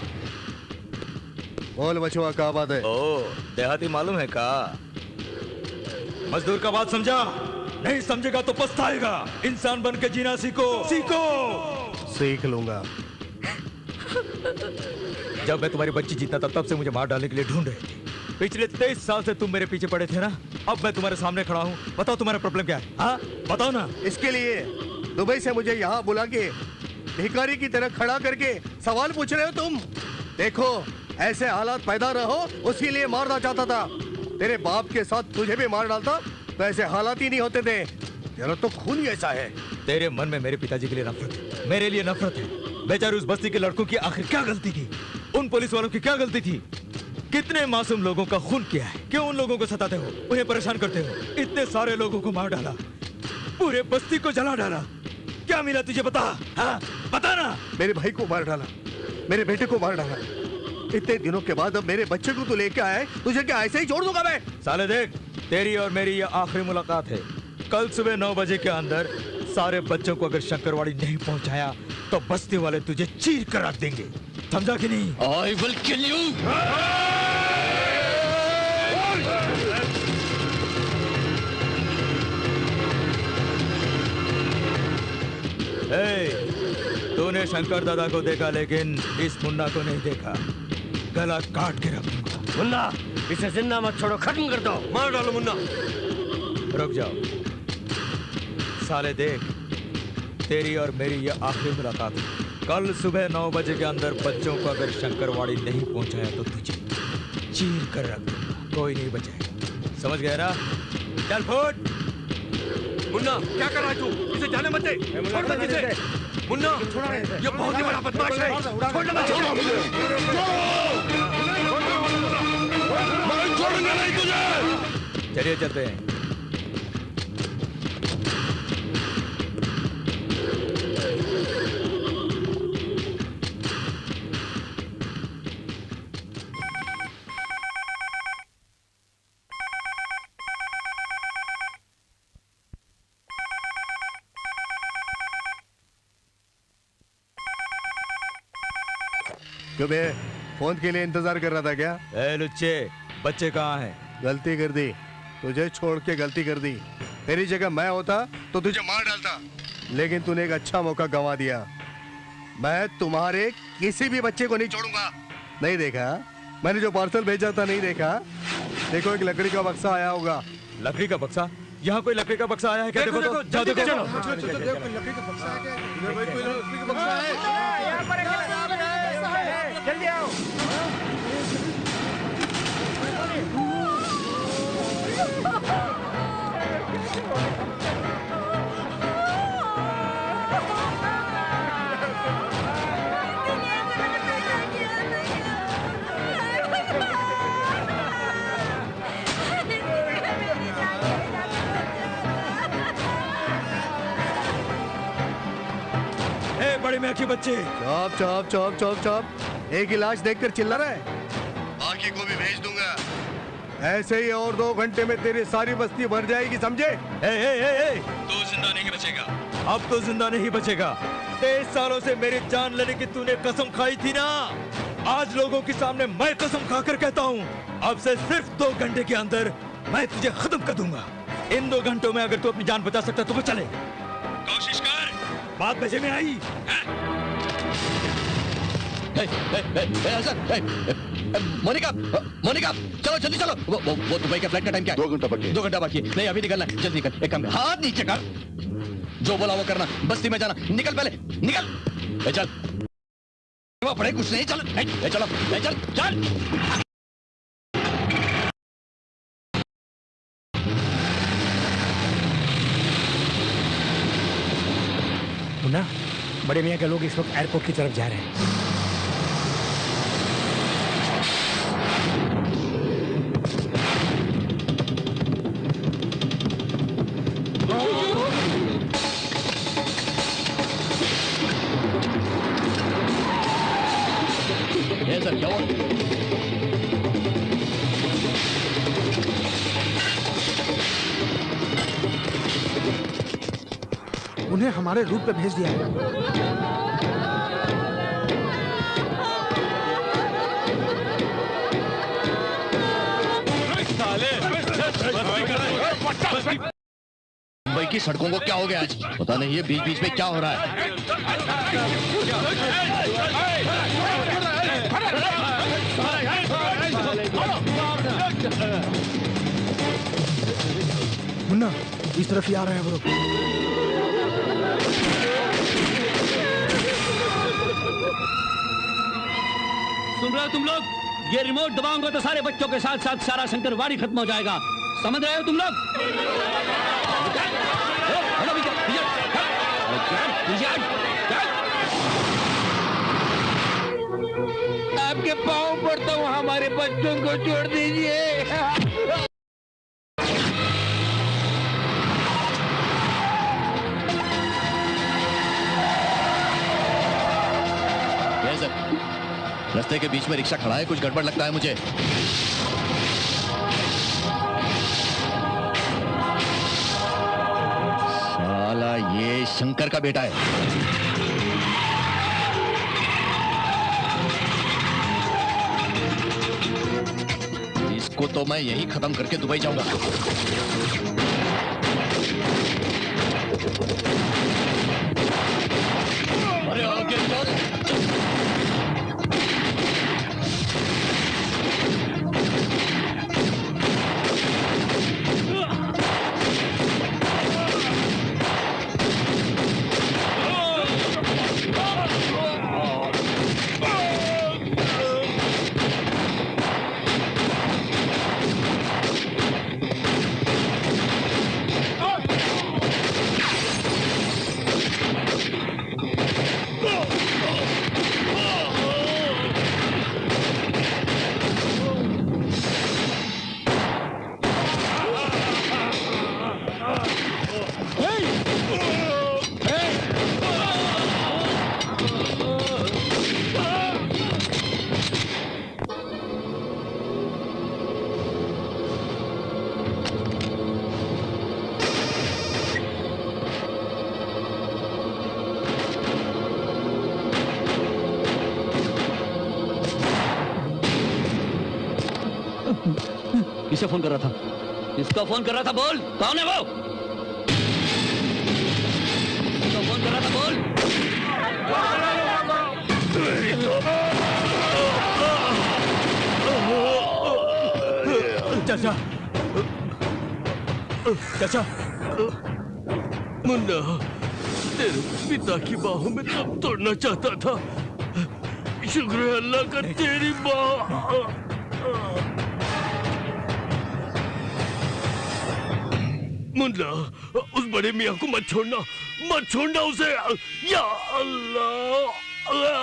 बोल बचवा, क्या बात है? ओ, देहाती मालूम है का? मजदूर का बात समझा? नहीं समझेगा तो पछताएगा। इंसान बन के जीना सीखो, सीखो। सीख लूंगा। जब मैं तुम्हारी बच्ची जीता था तब से मुझे मार डालने के लिए ढूंढ रहे थे। पिछले 23 साल से तुम मेरे पीछे पड़े थे ना। अब मैं तुम्हारे सामने खड़ा हूँ। बताओ तुम्हारा प्रॉब्लम क्या है? हाँ बताओ ना। इसके लिए दुबई से मुझे यहाँ बुला के भिखारी की तरह खड़ा करके सवाल पूछ रहे हो तुम? देखो, ऐसे हालात पैदा न हो उसके लिए मारना चाहता था। तेरे बाप के साथ तुझे भी मार डालता तो ऐसे हालात ही नहीं होते थे। तेरा तो खून ही ऐसा है। तेरे मन में मेरे पिताजी के लिए नफरत है, मेरे लिए नफरत है। बेचारे उस बस्ती के लड़कों की आखिर क्या गलती थी? उन पुलिस वालों की क्या गलती थी? कितने मासूम लोगों का खून किया है। क्यों उन लोगों को सताते हो, उन्हें परेशान करते हो? इतने सारे लोगों को मार डाला, पूरे बस्ती को जला डाला। क्या मिला तुझे बता? हाँ बता ना। मेरे भाई को मार डाला, मेरे बेटे को मार डाला। इतने दिनों के बाद अब मेरे बच्चे को तू लेके आए, तुझे क्या ऐसे ही छोड़ दूंगा मैं? साले देख, तेरी और मेरी ये आखिरी मुलाकात है। कल सुबह 9 बजे के अंदर सारे बच्चों को अगर शंकरवाड़ी नहीं पहुंचाया तो बस्ती वाले तुझे चीर कर रख देंगे। समझा कि नहीं? I will kill you. तूने शंकर दादा को देखा लेकिन इस मुन्ना को नहीं देखा। गला काट के रख दूंगा। मुन्ना, इसे जिंदा मत छोड़ो, खत्म कर दो। मार डालो मुन्ना। रुक जाओ साले, देख तेरी और मेरी ये आखिरी मुलाकात है। कल सुबह 9 बजे के अंदर बच्चों को अगर शंकरवाड़ी नहीं पहुंचाया तो तुझे चीर कर रख दूंगा। कोई नहीं बचाएगा। समझ गया ना? चल फुट। मुन्ना क्या कर रहा है तू? इसे जाने मत दे। छोड़ दे इसे। मुन्ना ये बहुत ही बड़ा बदमाश है। छोड़ना मत। छोड़ो मुझे। मैं छोड़ूंगा नहीं तुझे। चलिए चलते हैं। क्यों बे, फोन के लिए इंतजार कर रहा था क्या? ए लुच्चे, बच्चे कहाँ हैं? गलती कर दी, तुझे छोड़ के गलती कर दी। तेरी जगह मैं होता तो तुझे मार डालता, लेकिन तूने एक अच्छा मौका गंवा दिया। मैं तुम्हारे किसी भी बच्चे को नहीं छोड़ूंगा। नहीं देखा मैंने जो पार्सल भेजा था? नहीं देखा? देखो एक लकड़ी का बक्सा आया होगा। लकड़ी का बक्सा? यहाँ कोई लकड़ी का बक्सा आया है क्या? देखो तो, जाओ देखो। चलो लकड़ी का बक्सा है क्या? इधर भाई कोई लकड़ी का बक्सा है? जल्दी आओ। ए बड़े मियाँ के बच्चे, चौप चौप चौप चौप चौप, एक ही लाश देखकर चिल्ला रहा है। बाकी को भी भेज दूंगा। ऐसे ही और 2 घंटे में तेरी सारी बस्ती भर जाएगी, समझे? तू जिंदा नहीं बचेगा। अब तो जिंदा नहीं बचेगा। 23 सालों से मेरी जान लेने की तूने कसम खाई थी ना, आज लोगों के सामने मैं कसम खाकर कहता हूँ, अब से सिर्फ 2 घंटे के अंदर मैं तुझे खत्म कर दूंगा। इन 2 घंटों में अगर तू अपनी जान बचा सकता तो वो चले। कोशिश कर, बात मजे में आई। मोनिका, मोनिका, चलो जल्दी चलो। वो दुबई के फ्लाइट का टाइम क्या है? 2 घंटा बाकी है। 2 घंटा बाकी है। नहीं अभी निकलना है, जल्दी निकल। एक काम कर, हाथ नीचे कर, जो बोला वो करना। बस्ती में जाना, निकल पहले निकल। चल वो पड़े कुछ नहीं, चल चलो चल चल। मुन्ना, बड़े मियाँ के लोग इस वक्त एयरपोर्ट की तरफ जा रहे हैं। सर क्या हुआ? उन्हें हमारे रूट पे भेज दिया है। मुंबई की सड़कों को क्या हो गया आज? पता नहीं है बीच बीच में क्या हो रहा है। मुन्ना, इस तरफ ही आ रहे हैं वो लोग। सुन रहे हो तुम लोग? ये रिमोट दबाऊंगा तो सारे बच्चों के साथ साथ सारा शंकरवाड़ी खत्म हो जाएगा। समझ रहे हो तुम लोग? आपके पाँव पड़ता हूँ, हमारे बच्चों को छोड़ दीजिए। रास्ते के बीच में रिक्शा खड़ा है, कुछ गड़बड़ लगता है मुझे। साला ये शंकर का बेटा है। इसको तो मैं यहीं खत्म करके दुबई जाऊंगा। अरे आगे चल। किसे फोन कर रहा था? किसको फोन कर रहा था? बोल, कौन है वो? किसको फोन कर रहा था? बोल। चाचा, चाचा मुन्ना तेरे पिता की बाहों में दम तोड़ना चाहता था। शुक्र है अल्लाह का तेरी बाह। मुन्ना उस बड़े मियाँ को मत छोड़ना उसे। या अल्लाह अल्लाह।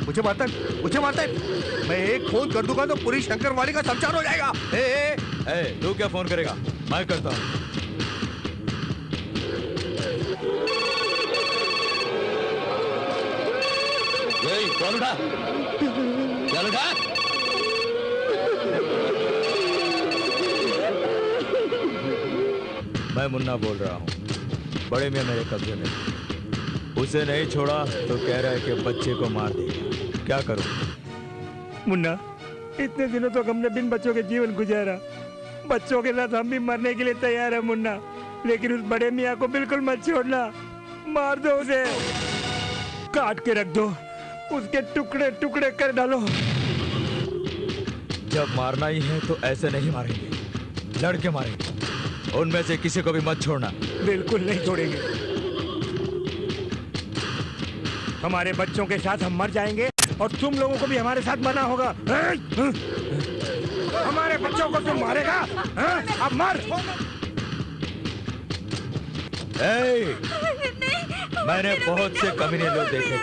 मुझे मारता है। मैं एक फोन कर दूंगा तो पूरी शंकर वाली का समचार हो जाएगा। तू क्या फोन करेगा, मैं करता हूँ। कौन उठा? क्या उठा? मैं मुन्ना बोल रहा हूँ। बड़े मियाँ मेरे कब्जे में, उसे नहीं छोड़ा तो कह रहा है कि बच्चे को मार देगा। क्या करूं? मुन्ना, इतने दिनों तक हमने बिन बच्चों के जीवन गुजारा। बच्चों के साथ हम भी मरने के लिए तैयार है मुन्ना, लेकिन उस बड़े मियाँ को बिल्कुल मत छोड़ना। मार दो उसे, काट के रख दो, उसके टुकड़े टुकड़े कर डालो। जब मारना ही है तो ऐसे नहीं मारेंगे, लड़के मारेंगे। उनमें से किसी को भी मत छोड़ना। बिल्कुल नहीं छोड़ेंगे। हमारे बच्चों के साथ हम मर जाएंगे और तुम लोगों को भी हमारे साथ मरना होगा। हमारे बच्चों को तुम मारेगा? अब मर। मैंने बहुत से कमीने लोग देखे।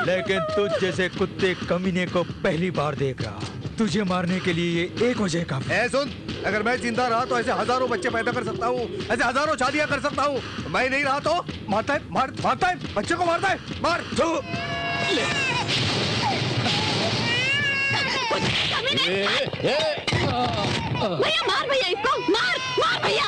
लेकिन तुझ जैसे कुत्ते कमीने को पहली बार देख रहा। तुझे मारने के लिए ये एक वजह काफी। सुन, अगर मैं जिंदा रहा तो ऐसे हजारों बच्चे पैदा कर सकता हूँ, ऐसे हजारों शादियां कर सकता हूँ। मैं नहीं रहा तो मारता है, मारता है, बच्चे को मारता है, मार। भैया मार, भैया इसको मार, मार भैया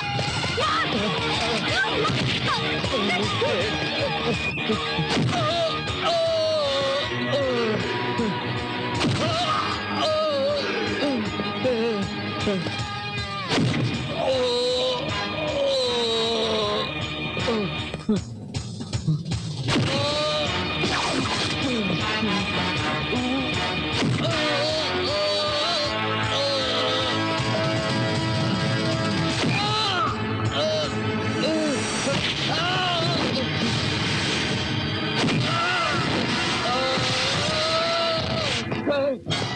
Hey!